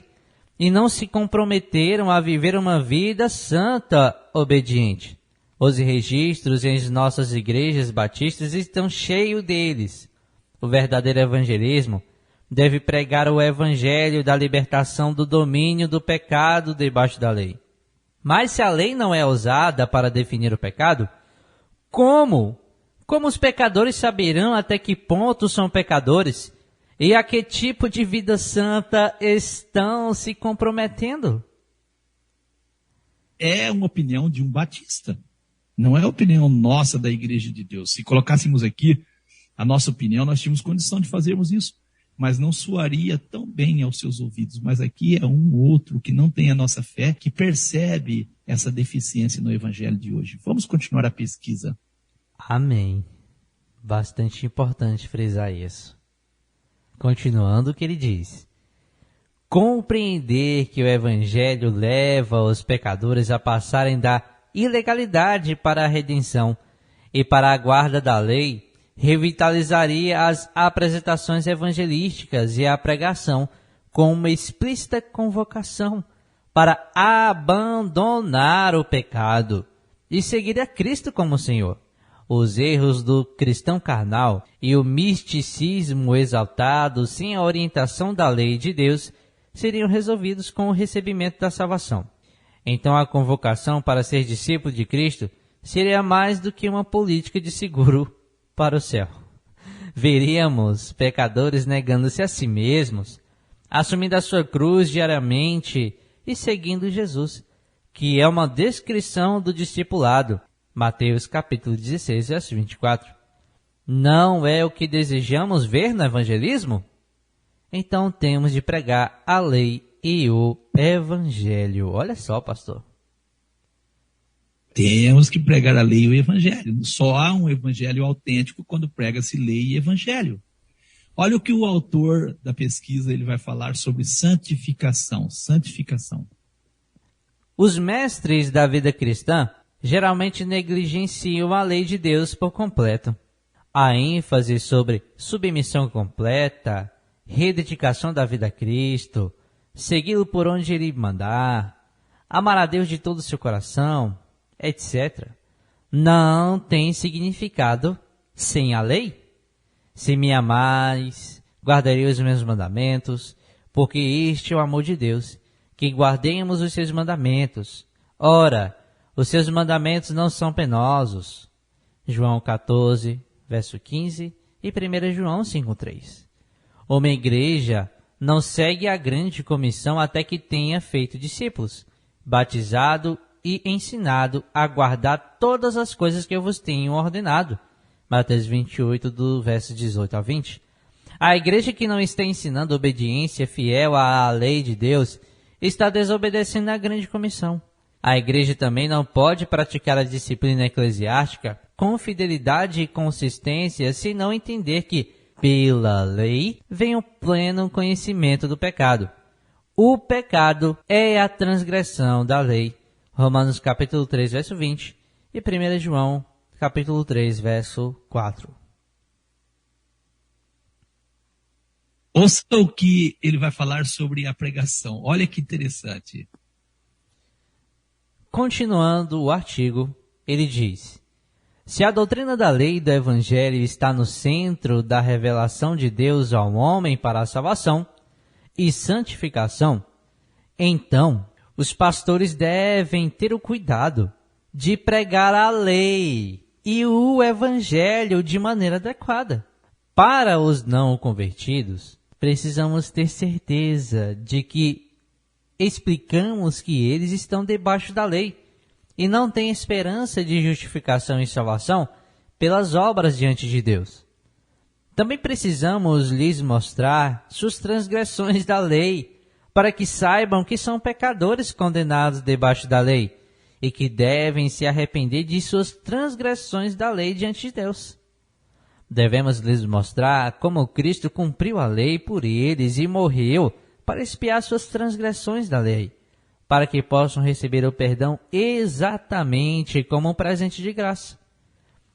Speaker 3: e não se comprometeram a viver uma vida santa, obediente. Os registros em nossas igrejas batistas estão cheios deles. O verdadeiro evangelismo deve pregar o evangelho da libertação do domínio do pecado debaixo da lei. Mas se a lei não é usada para definir o pecado, como? Como os pecadores saberão até que ponto são pecadores e a que tipo de vida santa estão se comprometendo?
Speaker 2: É uma opinião de um batista. Não é a opinião nossa da Igreja de Deus. Se colocássemos aqui a nossa opinião, nós tínhamos condição de fazermos isso. Mas não soaria tão bem aos seus ouvidos. Mas aqui é um outro que não tem a nossa fé, que percebe essa deficiência no Evangelho de hoje. Vamos continuar a pesquisa.
Speaker 3: Amém. Bastante importante frisar isso. Continuando o que ele diz. Compreender que o Evangelho leva os pecadores a passarem da ilegalidade para a redenção e para a guarda da lei revitalizaria as apresentações evangelísticas e a pregação com uma explícita convocação para abandonar o pecado e seguir a Cristo como Senhor. Os erros do cristão carnal e o misticismo exaltado sem a orientação da lei de Deus seriam resolvidos com o recebimento da salvação. Então a convocação para ser discípulo de Cristo seria mais do que uma política de seguro para o céu. Veríamos pecadores negando-se a si mesmos, assumindo a sua cruz diariamente e seguindo Jesus, que é uma descrição do discipulado. Mateus capítulo 16, verso 24. Não é o que desejamos ver no evangelismo? Então temos de pregar a lei e o evangelho. Olha só, pastor.
Speaker 2: Temos que pregar a lei e o evangelho. Só há um evangelho autêntico quando prega-se lei e evangelho. Olha o que o autor da pesquisa ele vai falar sobre santificação. Santificação.
Speaker 3: Os mestres da vida cristã geralmente negligenciam a lei de Deus por completo. A ênfase sobre submissão completa, rededicação da vida a Cristo, segui-lo por onde Ele mandar, amar a Deus de todo o seu coração, etc., não tem significado sem a lei. Se me amais, guardarei os meus mandamentos, porque este é o amor de Deus, que guardemos os seus mandamentos. Ora, os seus mandamentos não são penosos. João 14, verso 15 e 1 João 5,3. Uma igreja não segue a grande comissão até que tenha feito discípulos, batizado e ensinado a guardar todas as coisas que eu vos tenho ordenado. Mateus 28, do verso 18 a 20. A igreja que não está ensinando obediência fiel à lei de Deus está desobedecendo a grande comissão. A igreja também não pode praticar a disciplina eclesiástica com fidelidade e consistência se não entender que, pela lei, vem o pleno conhecimento do pecado. O pecado é a transgressão da lei. Romanos capítulo 3, verso 20 e 1 João capítulo 3, verso 4.
Speaker 2: Ouça o que ele vai falar sobre a pregação. Olha que interessante.
Speaker 3: Continuando o artigo, ele diz: se a doutrina da lei e do evangelho está no centro da revelação de Deus ao homem para a salvação e santificação, então os pastores devem ter o cuidado de pregar a lei e o evangelho de maneira adequada. Para os não convertidos, precisamos ter certeza de que explicamos que eles estão debaixo da lei e não têm esperança de justificação e salvação pelas obras diante de Deus. Também precisamos lhes mostrar suas transgressões da lei, para que saibam que são pecadores condenados debaixo da lei e que devem se arrepender de suas transgressões da lei diante de Deus. Devemos lhes mostrar como Cristo cumpriu a lei por eles e morreu para expiar suas transgressões da lei, para que possam receber o perdão exatamente como um presente de graça.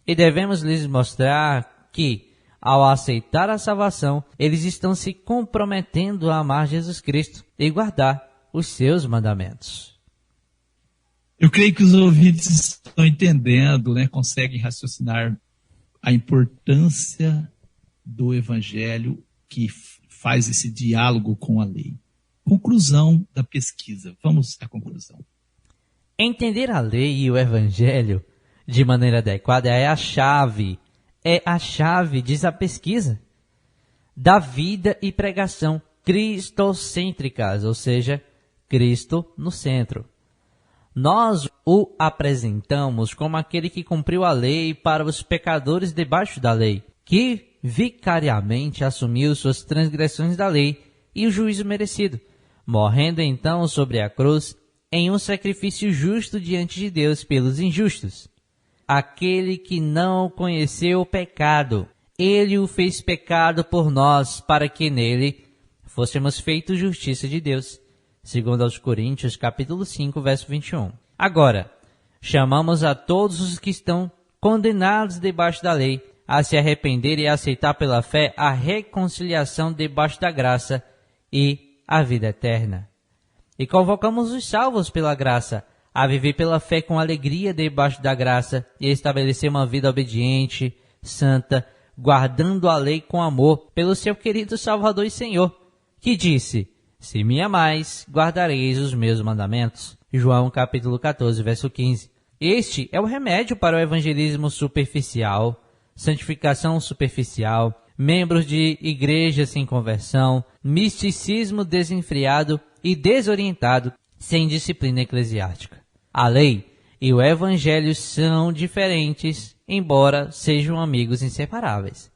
Speaker 3: E devemos lhes mostrar que, ao aceitar a salvação, eles estão se comprometendo a amar Jesus Cristo e guardar os seus mandamentos.
Speaker 2: Eu creio que os ouvintes estão entendendo, conseguem raciocinar a importância do Evangelho que faz esse diálogo com a lei. Conclusão da pesquisa. Vamos à conclusão.
Speaker 3: Entender a lei e o Evangelho de maneira adequada é a chave, diz a pesquisa, da vida e pregação cristocêntricas, ou seja, Cristo no centro. Nós o apresentamos como aquele que cumpriu a lei para os pecadores debaixo da lei, que vicariamente assumiu suas transgressões da lei e o juízo merecido, morrendo então sobre a cruz em um sacrifício justo diante de Deus pelos injustos. Aquele que não conheceu o pecado, ele o fez pecado por nós, para que nele fôssemos feitos justiça de Deus. Segundo aos Coríntios, capítulo 5, verso 21. Agora, chamamos a todos os que estão condenados debaixo da lei a se arrepender e aceitar pela fé a reconciliação debaixo da graça e a vida eterna. e convocamos os salvos pela graça a viver pela fé com alegria debaixo da graça e estabelecer uma vida obediente, santa, guardando a lei com amor pelo seu querido Salvador e Senhor, que disse: se me amais, guardareis os meus mandamentos. João capítulo 14, verso 15. Este é o remédio para o evangelismo superficial, santificação superficial, membros de igrejas sem conversão, misticismo desenfreado e desorientado, sem disciplina eclesiástica. A lei e o evangelho são diferentes, embora sejam amigos inseparáveis.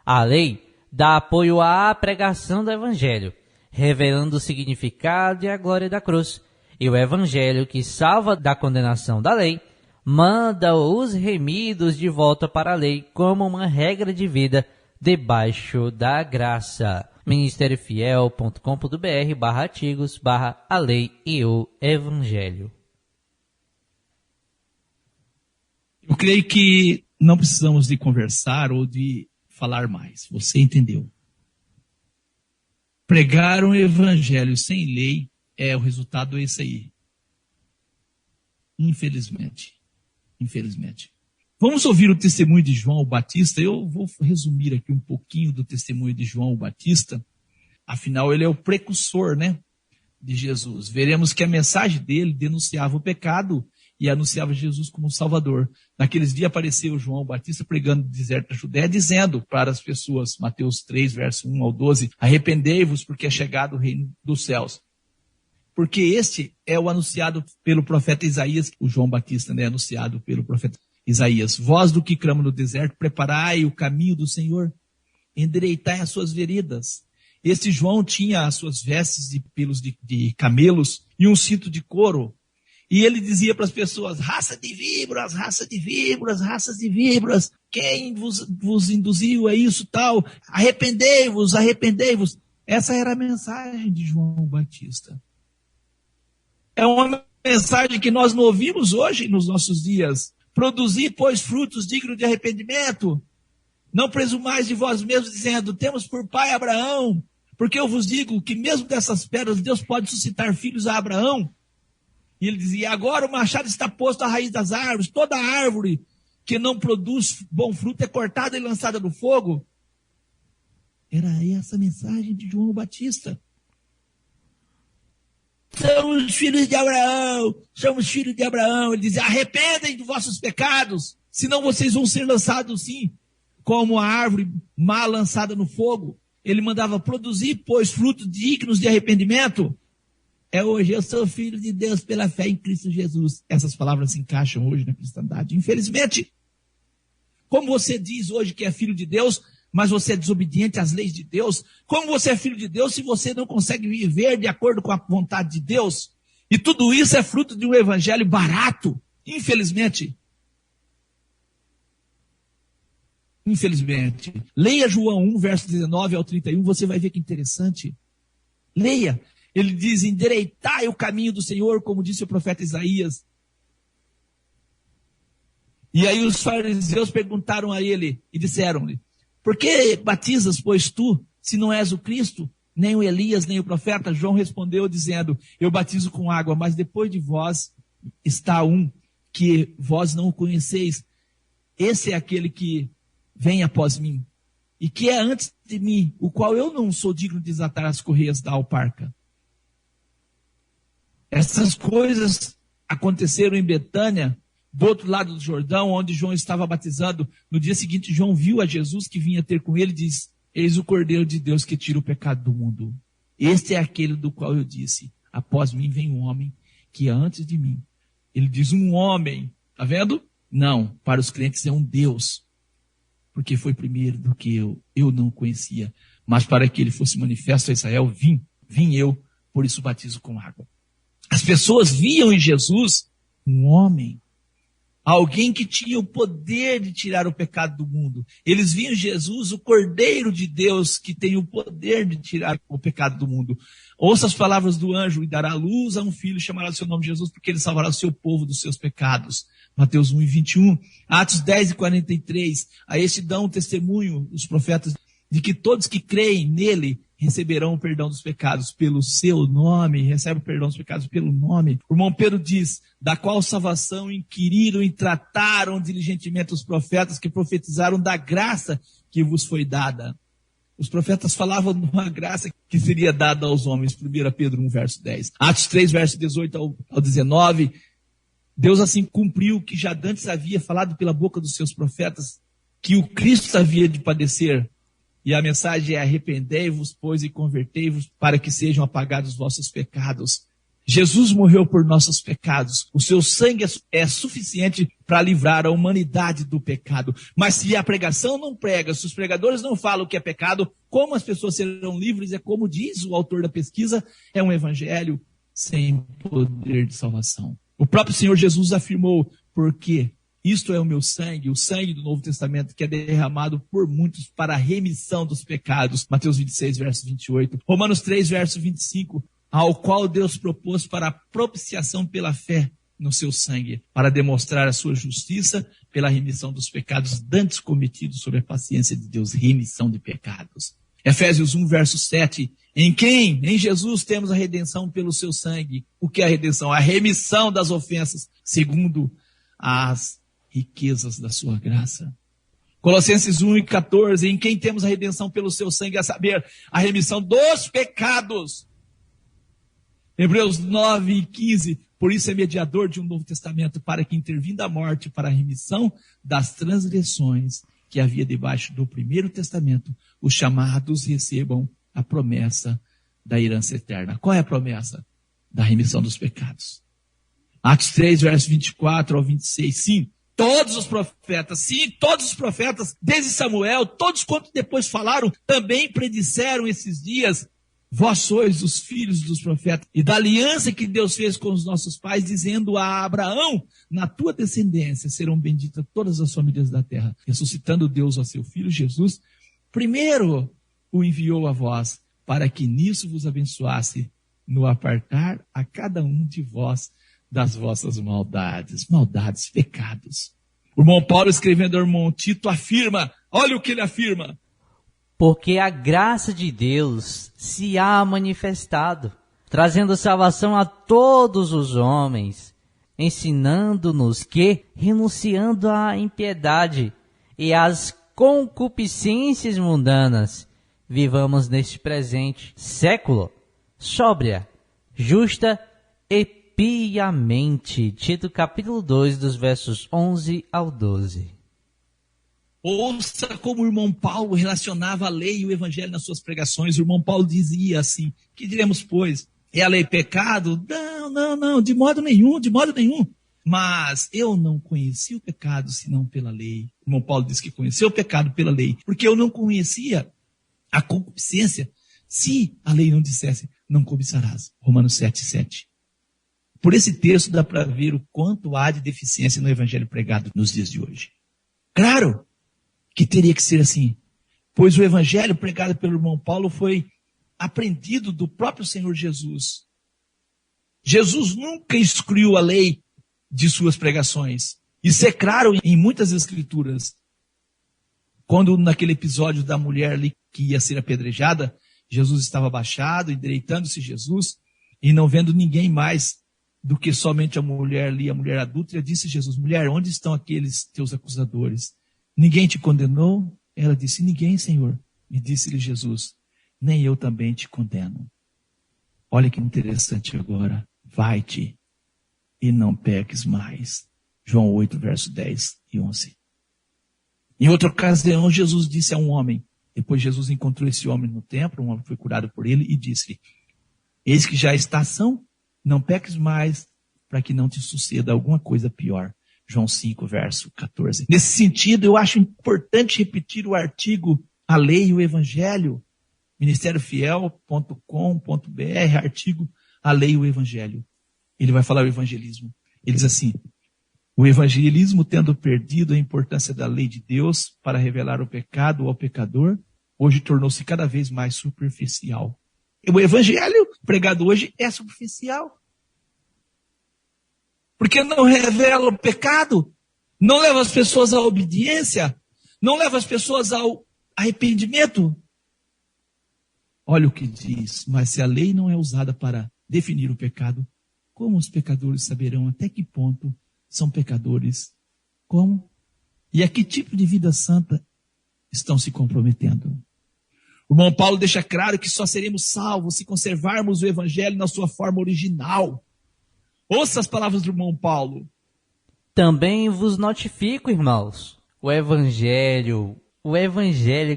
Speaker 3: A lei dá apoio à pregação do evangelho, revelando o significado e a glória da cruz, e o evangelho, que salva da condenação da lei, manda os remidos de volta para a lei como uma regra de vida debaixo da graça. ministériofiel.com.br/artigos/a lei e o evangelho.
Speaker 2: Eu creio que não precisamos de conversar ou de falar mais. Você entendeu? Pregar um evangelho sem lei o resultado é esse aí. Infelizmente. Vamos ouvir o testemunho de João Batista. Eu vou resumir aqui um pouquinho do testemunho de João Batista. Afinal, ele é o precursor, de Jesus. Veremos que a mensagem dele denunciava o pecado e anunciava Jesus como Salvador. Naqueles dias apareceu João Batista pregando no deserto da Judéia, dizendo para as pessoas, Mateus 3, verso 1 ao 12, arrependei-vos porque é chegado o reino dos céus. Porque este é o anunciado pelo profeta Isaías, o João Batista, anunciado pelo profeta Isaías. Vós do que clama no deserto, preparai o caminho do Senhor, endireitai as suas veredas. Este João tinha as suas vestes de pelos de camelos e um cinto de couro. E ele dizia para as pessoas, raça de víboras, quem vos induziu a isso tal? Arrependei-vos. Essa era a mensagem de João Batista. É uma mensagem que nós não ouvimos hoje nos nossos dias. Produzi, pois, frutos dignos de arrependimento. Não presumais de vós mesmos, dizendo, temos por pai Abraão. Porque eu vos digo que mesmo dessas pedras, Deus pode suscitar filhos a Abraão. E ele dizia, agora o machado está posto à raiz das árvores. Toda árvore que não produz bom fruto é cortada e lançada no fogo. Era essa a mensagem de João Batista. Somos filhos de Abraão. Ele dizia, arrependem de vossos pecados, senão vocês vão ser lançados sim, como a árvore má lançada no fogo. Ele mandava produzir, pois, frutos dignos de arrependimento. Hoje, eu sou filho de Deus pela fé em Cristo Jesus. Essas palavras se encaixam hoje na cristandade. Infelizmente, como você diz hoje que é filho de Deus, mas você é desobediente às leis de Deus? Como você é filho de Deus se você não consegue viver de acordo com a vontade de Deus? E tudo isso é fruto de um evangelho barato, infelizmente. Leia João 1, verso 19 ao 31, você vai ver que interessante. Leia. Ele diz, endireitai o caminho do Senhor, como disse o profeta Isaías. E aí os fariseus perguntaram a ele e disseram-lhe, por que batizas, pois tu, se não és o Cristo, nem o Elias, nem o profeta? João respondeu dizendo, eu batizo com água, mas depois de vós está um que vós não conheceis. Esse é aquele que vem após mim, e que é antes de mim, o qual eu não sou digno de desatar as correias da alparca. Essas coisas aconteceram em Betânia, do outro lado do Jordão, onde João estava batizando. No dia seguinte, João viu a Jesus que vinha ter com ele e diz, eis o Cordeiro de Deus que tira o pecado do mundo. Este é aquele do qual eu disse, após mim vem um homem que é antes de mim. Ele diz um homem, tá vendo? Não, para os crentes é um Deus, porque foi primeiro do que eu não conhecia. Mas para que ele fosse manifesto a Israel, vim eu, por isso batizo com água. As pessoas viam em Jesus um homem, alguém que tinha o poder de tirar o pecado do mundo. Eles viam em Jesus o Cordeiro de Deus, que tem o poder de tirar o pecado do mundo. Ouça as palavras do anjo, e dará luz a um filho, chamará o seu nome Jesus, porque ele salvará o seu povo dos seus pecados. Mateus 1 e 21. Atos 10 e 43. A este dão testemunho os profetas de que todos que creem nele receberão o perdão dos pecados pelo seu nome, recebe o perdão dos pecados pelo nome. O irmão Pedro diz, da qual salvação inquiriram e trataram diligentemente os profetas que profetizaram da graça que vos foi dada. Os profetas falavam de uma graça que seria dada aos homens, 1 Pedro 1, verso 10. Atos 3, verso 18 ao 19, Deus assim cumpriu o que já antes havia falado pela boca dos seus profetas, que o Cristo havia de padecer. E a mensagem é: arrependei-vos, pois, e convertei-vos, para que sejam apagados os vossos pecados. Jesus morreu por nossos pecados. O seu sangue é suficiente para livrar a humanidade do pecado. Mas se a pregação não prega, se os pregadores não falam o que é pecado, como as pessoas serão livres? É como diz o autor da pesquisa, é um evangelho sem poder de salvação. O próprio Senhor Jesus afirmou, porque isto é o meu sangue, o sangue do Novo Testamento, que é derramado por muitos para a remissão dos pecados. Mateus 26, verso 28. Romanos 3, verso 25. Ao qual Deus propôs para a propiciação pela fé no seu sangue, para demonstrar a sua justiça pela remissão dos pecados dantes cometidos sob a paciência de Deus. Remissão de pecados. Efésios 1, verso 7. Em quem? Em Jesus temos a redenção pelo seu sangue. O que é a redenção? A remissão das ofensas, segundo as riquezas da sua graça. Colossenses 1 e 14, em quem temos a redenção pelo seu sangue, a saber, a remissão dos pecados. Hebreus 9 e 15, por isso é mediador de um novo testamento, para que, intervindo a morte para a remissão das transgressões que havia debaixo do primeiro testamento, os chamados recebam a promessa da herança eterna. Qual é a promessa? Da remissão dos pecados. Atos 3, versos 24 ao 26, sim, todos os profetas, desde Samuel, todos quantos depois falaram, também predisseram esses dias. Vós sois os filhos dos profetas, e da aliança que Deus fez com os nossos pais, dizendo a Abraão, na tua descendência serão benditas todas as famílias da terra. Ressuscitando Deus a seu filho Jesus, primeiro o enviou a vós, para que nisso vos abençoasse, no apartar a cada um de vós das vossas maldades, pecados. O irmão Paulo, escrevendo ao irmão Tito, afirma, olha o que ele afirma.
Speaker 3: Porque a graça de Deus se há manifestado, trazendo salvação a todos os homens, ensinando-nos que, renunciando à impiedade e às concupiscências mundanas, vivamos neste presente século, sóbria, justa e piamente. Tito capítulo 2, dos versos 11 ao 12.
Speaker 2: Ouça como o irmão Paulo relacionava a lei e o evangelho nas suas pregações. O irmão Paulo dizia assim, que diremos, pois? É a lei pecado? Não, de modo nenhum. Mas eu não conheci o pecado senão pela lei. O irmão Paulo diz que conheceu o pecado pela lei, porque eu não conhecia a concupiscência se a lei não dissesse, não cobiçarás. Romanos 7, 7. Por esse texto dá para ver o quanto há de deficiência no evangelho pregado nos dias de hoje. Claro que teria que ser assim, pois o evangelho pregado pelo irmão Paulo foi aprendido do próprio Senhor Jesus. Jesus nunca excluiu a lei de suas pregações. Isso é claro em muitas escrituras. Quando naquele episódio da mulher ali que ia ser apedrejada, Jesus estava abaixado, endireitando-se Jesus, e não vendo ninguém mais do que somente a mulher ali, a mulher adúltera, disse Jesus, mulher, onde estão aqueles teus acusadores? Ninguém te condenou? Ela disse, ninguém, Senhor. E disse-lhe Jesus, nem eu também te condeno. Olha que interessante agora. Vai-te e não peques mais. João 8, verso 10 e 11. Em outra ocasião, Jesus disse a um homem, depois Jesus encontrou esse homem no templo, um homem foi curado por ele, e disse-lhe, eis que já está são, não peques mais, para que não te suceda alguma coisa pior. João 5, verso 14. Nesse sentido, eu acho importante repetir o artigo A Lei e o Evangelho, ministériofiel.com.br, artigo A Lei e o Evangelho. Ele vai falar o evangelismo. Ele diz assim, o evangelismo, tendo perdido a importância da lei de Deus para revelar o pecado ao pecador, hoje tornou-se cada vez mais superficial. O evangelho pregado hoje é superficial. Porque não revela o pecado, não leva as pessoas à obediência, não leva as pessoas ao arrependimento. Olha o que diz: mas se a lei não é usada para definir o pecado, como os pecadores saberão até que ponto são pecadores? Como? E a que tipo de vida santa estão se comprometendo? O irmão Paulo deixa claro que só seremos salvos se conservarmos o evangelho na sua forma original. Ouça as palavras do irmão Paulo.
Speaker 3: Também vos notifico, irmãos, o evangelho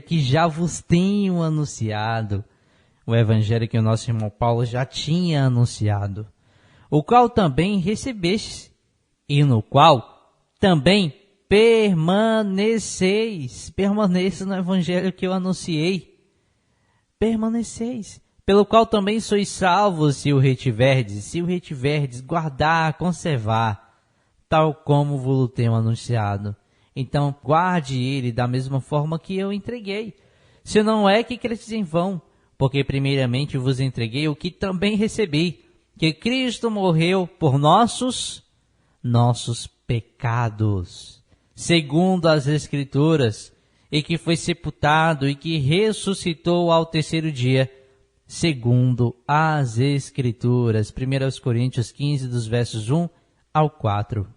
Speaker 3: que já vos tenho anunciado, o evangelho que o nosso irmão Paulo já tinha anunciado, o qual também recebestes, e no qual também permaneceis. Permaneça no evangelho que eu anunciei. Permaneceis. Pelo qual também sois salvos, se o retiverdes, guardar, conservar, tal como vos tenho anunciado. Então, guarde ele da mesma forma que eu entreguei. Se não é que cresces em vão, porque primeiramente vos entreguei o que também recebi, que Cristo morreu por nossos pecados, segundo as Escrituras, e que foi sepultado e que ressuscitou ao terceiro dia, segundo as Escrituras. 1 Coríntios 15, dos versos 1 ao 4.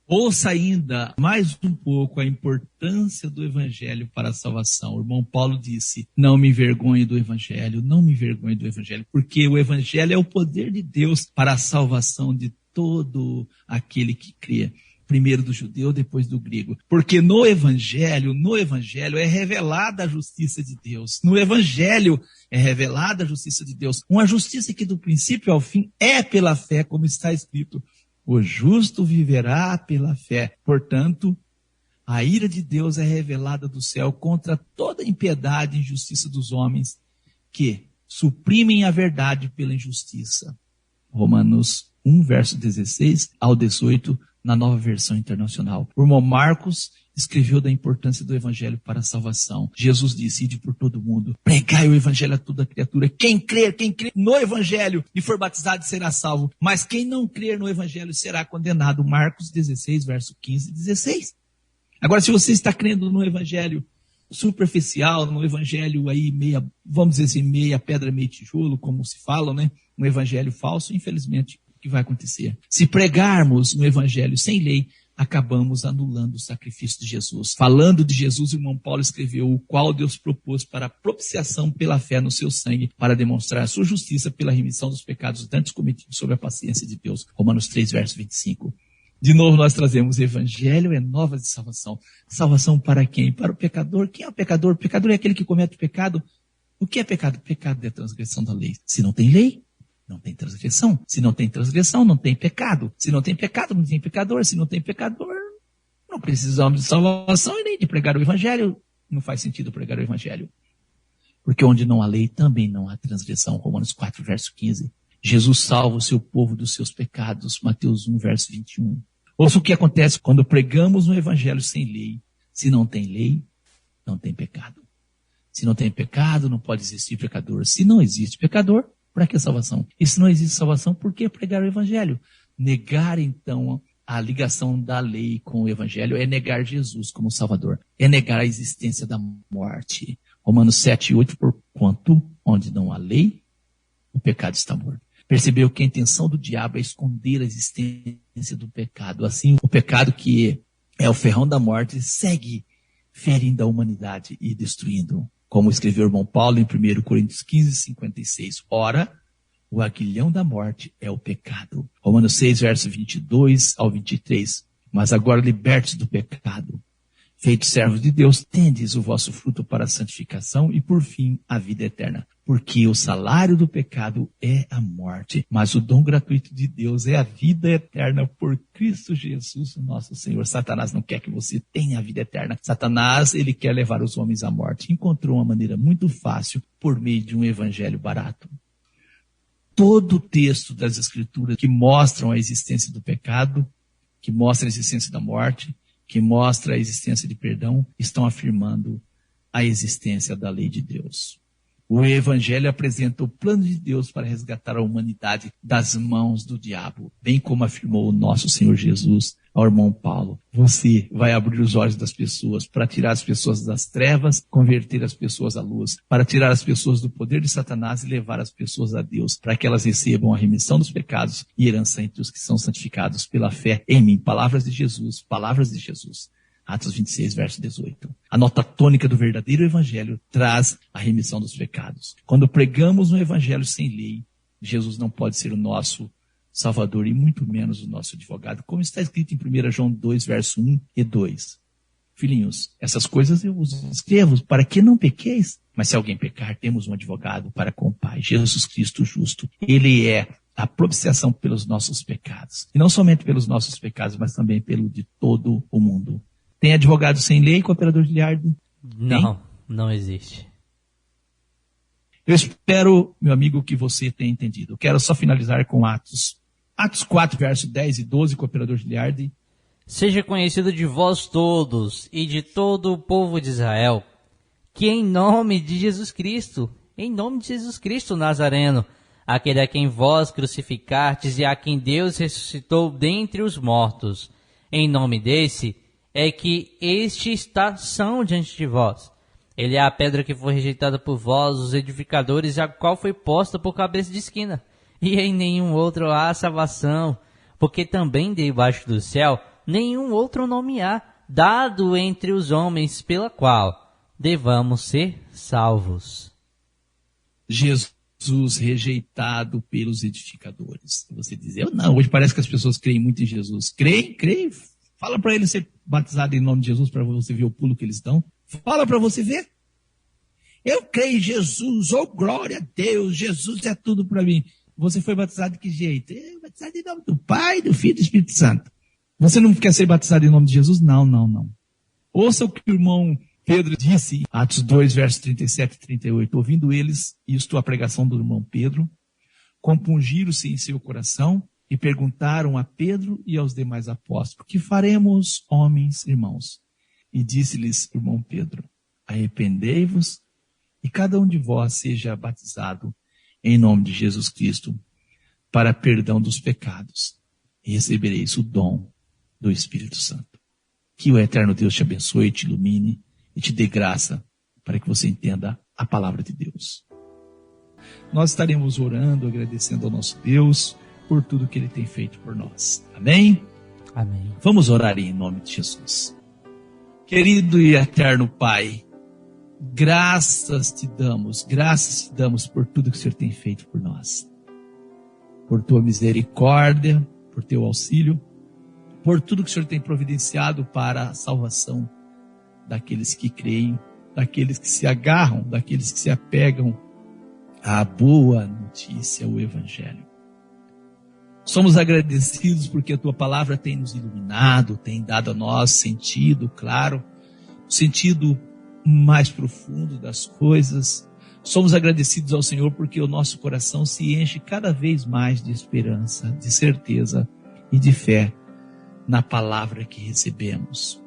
Speaker 2: Ouça ainda mais um pouco a importância do evangelho para a salvação. O irmão Paulo disse: não me envergonhe do evangelho, não me envergonhe do evangelho, porque o evangelho é o poder de Deus para a salvação de todo aquele que crê. Primeiro do judeu, depois do grego. Porque no evangelho é revelada a justiça de Deus. No evangelho é revelada a justiça de Deus. Uma justiça que do princípio ao fim é pela fé, como está escrito: o justo viverá pela fé. Portanto, a ira de Deus é revelada do céu contra toda impiedade e injustiça dos homens que suprimem a verdade pela injustiça. Romanos 1, verso 16 ao 18, na Nova Versão Internacional. O irmão Marcos escreveu da importância do evangelho para a salvação. Jesus disse: ide por todo mundo, pregai o evangelho a toda criatura. Quem crer no evangelho e for batizado será salvo, mas quem não crer no evangelho será condenado. Marcos 16, verso 15 e 16. Agora, se você está crendo no evangelho superficial, no evangelho aí vamos dizer assim, meia pedra, meio tijolo, como se fala, né? Um evangelho falso, infelizmente, o que vai acontecer? Se pregarmos um evangelho sem lei, acabamos anulando o sacrifício de Jesus. Falando de Jesus, o irmão Paulo escreveu: o qual Deus propôs para a propiciação pela fé no seu sangue, para demonstrar a sua justiça pela remissão dos pecados antes cometidos sob a paciência de Deus. Romanos 3, verso 25. De novo nós trazemos: evangelho é nova de salvação. Salvação para quem? Para o pecador. Quem é o pecador? O pecador é aquele que comete pecado. O que é pecado? Pecado é a transgressão da lei. Se não tem lei, não tem transgressão. Se não tem transgressão, não tem pecado. Se não tem pecado, não tem pecador. Se não tem pecador, não precisamos de salvação e nem de pregar o evangelho. Não faz sentido pregar o evangelho. Porque onde não há lei, também não há transgressão. Romanos 4, verso 15. Jesus salva o seu povo dos seus pecados. Mateus 1, verso 21. Ouça o que acontece quando pregamos um evangelho sem lei. Se não tem lei, não tem pecado. Se não tem pecado, não pode existir pecador. Se não existe pecador, para que salvação? E se não existe salvação, por que pregar o evangelho? Negar, então, a ligação da lei com o evangelho é negar Jesus como Salvador. É negar a existência da morte. Romanos 7, 8, porquanto, onde não há lei, o pecado está morto. Percebeu que a intenção do diabo é esconder a existência do pecado. Assim, o pecado, que é o ferrão da morte, segue ferindo a humanidade e destruindo. Como escreveu o irmão Paulo em 1 Coríntios 15, 56. Ora, o aguilhão da morte é o pecado. Romanos 6, verso 22 ao 23. Mas agora libertos do pecado, feitos servos de Deus, tendes o vosso fruto para a santificação e, por fim, a vida eterna. Porque o salário do pecado é a morte, mas o dom gratuito de Deus é a vida eterna por Cristo Jesus, nosso Senhor. Satanás não quer que você tenha a vida eterna. Satanás, ele quer levar os homens à morte. Encontrou uma maneira muito fácil por meio de um evangelho barato. Todo o texto das Escrituras que mostram a existência do pecado, que mostra a existência da morte, que mostra a existência de perdão, estão afirmando a existência da lei de Deus. O Evangelho apresenta o plano de Deus para resgatar a humanidade das mãos do diabo, bem como afirmou o nosso Senhor Jesus ao irmão Paulo. Você vai abrir os olhos das pessoas para tirar as pessoas das trevas, converter as pessoas à luz, para tirar as pessoas do poder de Satanás e levar as pessoas a Deus, para que elas recebam a remissão dos pecados e herança entre os que são santificados pela fé em mim. Palavras de Jesus, palavras de Jesus. Atos 26, verso 18. A nota tônica do verdadeiro evangelho traz a remissão dos pecados. Quando pregamos um evangelho sem lei, Jesus não pode ser o nosso Salvador e muito menos o nosso advogado, como está escrito em 1 João 2, verso 1 e 2. Filhinhos, essas coisas eu vos escrevo para que não pequeis, mas se alguém pecar, temos um advogado para com o Pai, Jesus Cristo justo. Ele é a propiciação pelos nossos pecados. E não somente pelos nossos pecados, mas também pelo de todo o mundo. Tem advogado sem lei, cooperador de Liardo?
Speaker 3: Não, não existe.
Speaker 2: Eu espero, meu amigo, que você tenha entendido. Eu quero só finalizar com Atos 4, verso 10 e 12, cooperador de Liardo.
Speaker 3: Seja conhecido de vós todos e de todo o povo de Israel, que em nome de Jesus Cristo, Nazareno, aquele a quem vós crucificastes e a quem Deus ressuscitou dentre os mortos, em nome desse é que este está são diante de vós. Ele é a pedra que foi rejeitada por vós, os edificadores, a qual foi posta por cabeça de esquina. E em nenhum outro há salvação, porque também debaixo do céu nenhum outro nome há, dado entre os homens, pela qual devamos ser salvos.
Speaker 2: Jesus rejeitado pelos edificadores. Você diz, eu não, hoje parece que as pessoas creem muito em Jesus. Creem. Fala para eles ser batizado em nome de Jesus para você ver o pulo que eles dão. Fala para você ver. Eu creio em Jesus, oh glória a Deus, Jesus é tudo para mim. Você foi batizado de que jeito? Eu batizado em nome do Pai, do Filho e do Espírito Santo. Você não quer ser batizado em nome de Jesus? Não. Ouça o que o irmão Pedro disse, Atos 2, versos 37 e 38. Ouvindo eles, isto a pregação do irmão Pedro, compungiram-se em seu coração e perguntaram a Pedro e aos demais apóstolos, que faremos, homens, irmãos? E disse-lhes, irmão Pedro, arrependei-vos e cada um de vós seja batizado em nome de Jesus Cristo para perdão dos pecados e recebereis o dom do Espírito Santo. Que o eterno Deus te abençoe, te ilumine e te dê graça para que você entenda a palavra de Deus. Nós estaremos orando, agradecendo ao nosso Deus por tudo que Ele tem feito por nós. Amém?
Speaker 3: Amém.
Speaker 2: Vamos orar em nome de Jesus. Querido e eterno Pai, graças te damos por tudo que o Senhor tem feito por nós. Por tua misericórdia, por teu auxílio, por tudo que o Senhor tem providenciado para a salvação daqueles que creem, daqueles que se agarram, daqueles que se apegam à boa notícia, o Evangelho. Somos agradecidos porque a tua palavra tem nos iluminado, tem dado a nós sentido, claro, sentido mais profundo das coisas. Somos agradecidos ao Senhor porque o nosso coração se enche cada vez mais de esperança, de certeza e de fé na palavra que recebemos.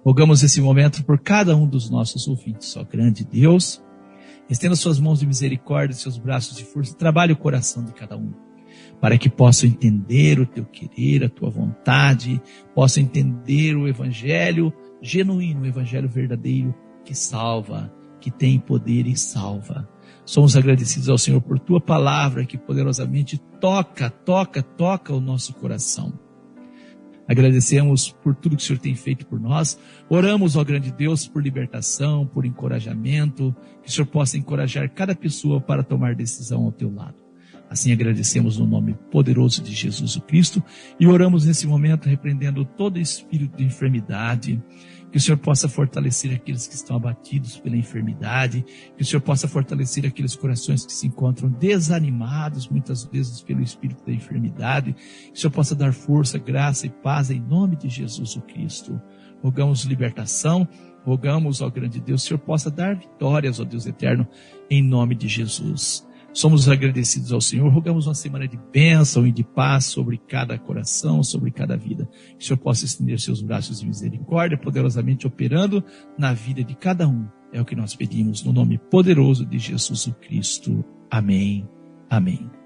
Speaker 2: Rogamos esse momento por cada um dos nossos ouvintes, ó grande Deus. Estenda suas mãos de misericórdia, seus braços de força, trabalhe o coração de cada um, para que possam entender o teu querer, a tua vontade, possam entender o Evangelho genuíno, o Evangelho verdadeiro que salva, que tem poder e salva. Somos agradecidos ao Senhor por tua palavra que poderosamente toca o nosso coração. Agradecemos por tudo que o Senhor tem feito por nós. Oramos, ó grande Deus, por libertação, por encorajamento, que o Senhor possa encorajar cada pessoa para tomar decisão ao teu lado. Assim agradecemos no nome poderoso de Jesus Cristo e oramos nesse momento repreendendo todo espírito de enfermidade, que o Senhor possa fortalecer aqueles que estão abatidos pela enfermidade, que o Senhor possa fortalecer aqueles corações que se encontram desanimados muitas vezes pelo espírito da enfermidade, que o Senhor possa dar força, graça e paz em nome de Jesus Cristo. Rogamos libertação, rogamos, ó grande Deus, que o Senhor possa dar vitórias, ó Deus eterno, em nome de Jesus. Somos agradecidos ao Senhor, rogamos uma semana de bênção e de paz sobre cada coração, sobre cada vida. Que o Senhor possa estender seus braços de misericórdia, poderosamente operando na vida de cada um, É o que nós pedimos no nome poderoso de Jesus o Cristo. Amém. Amém.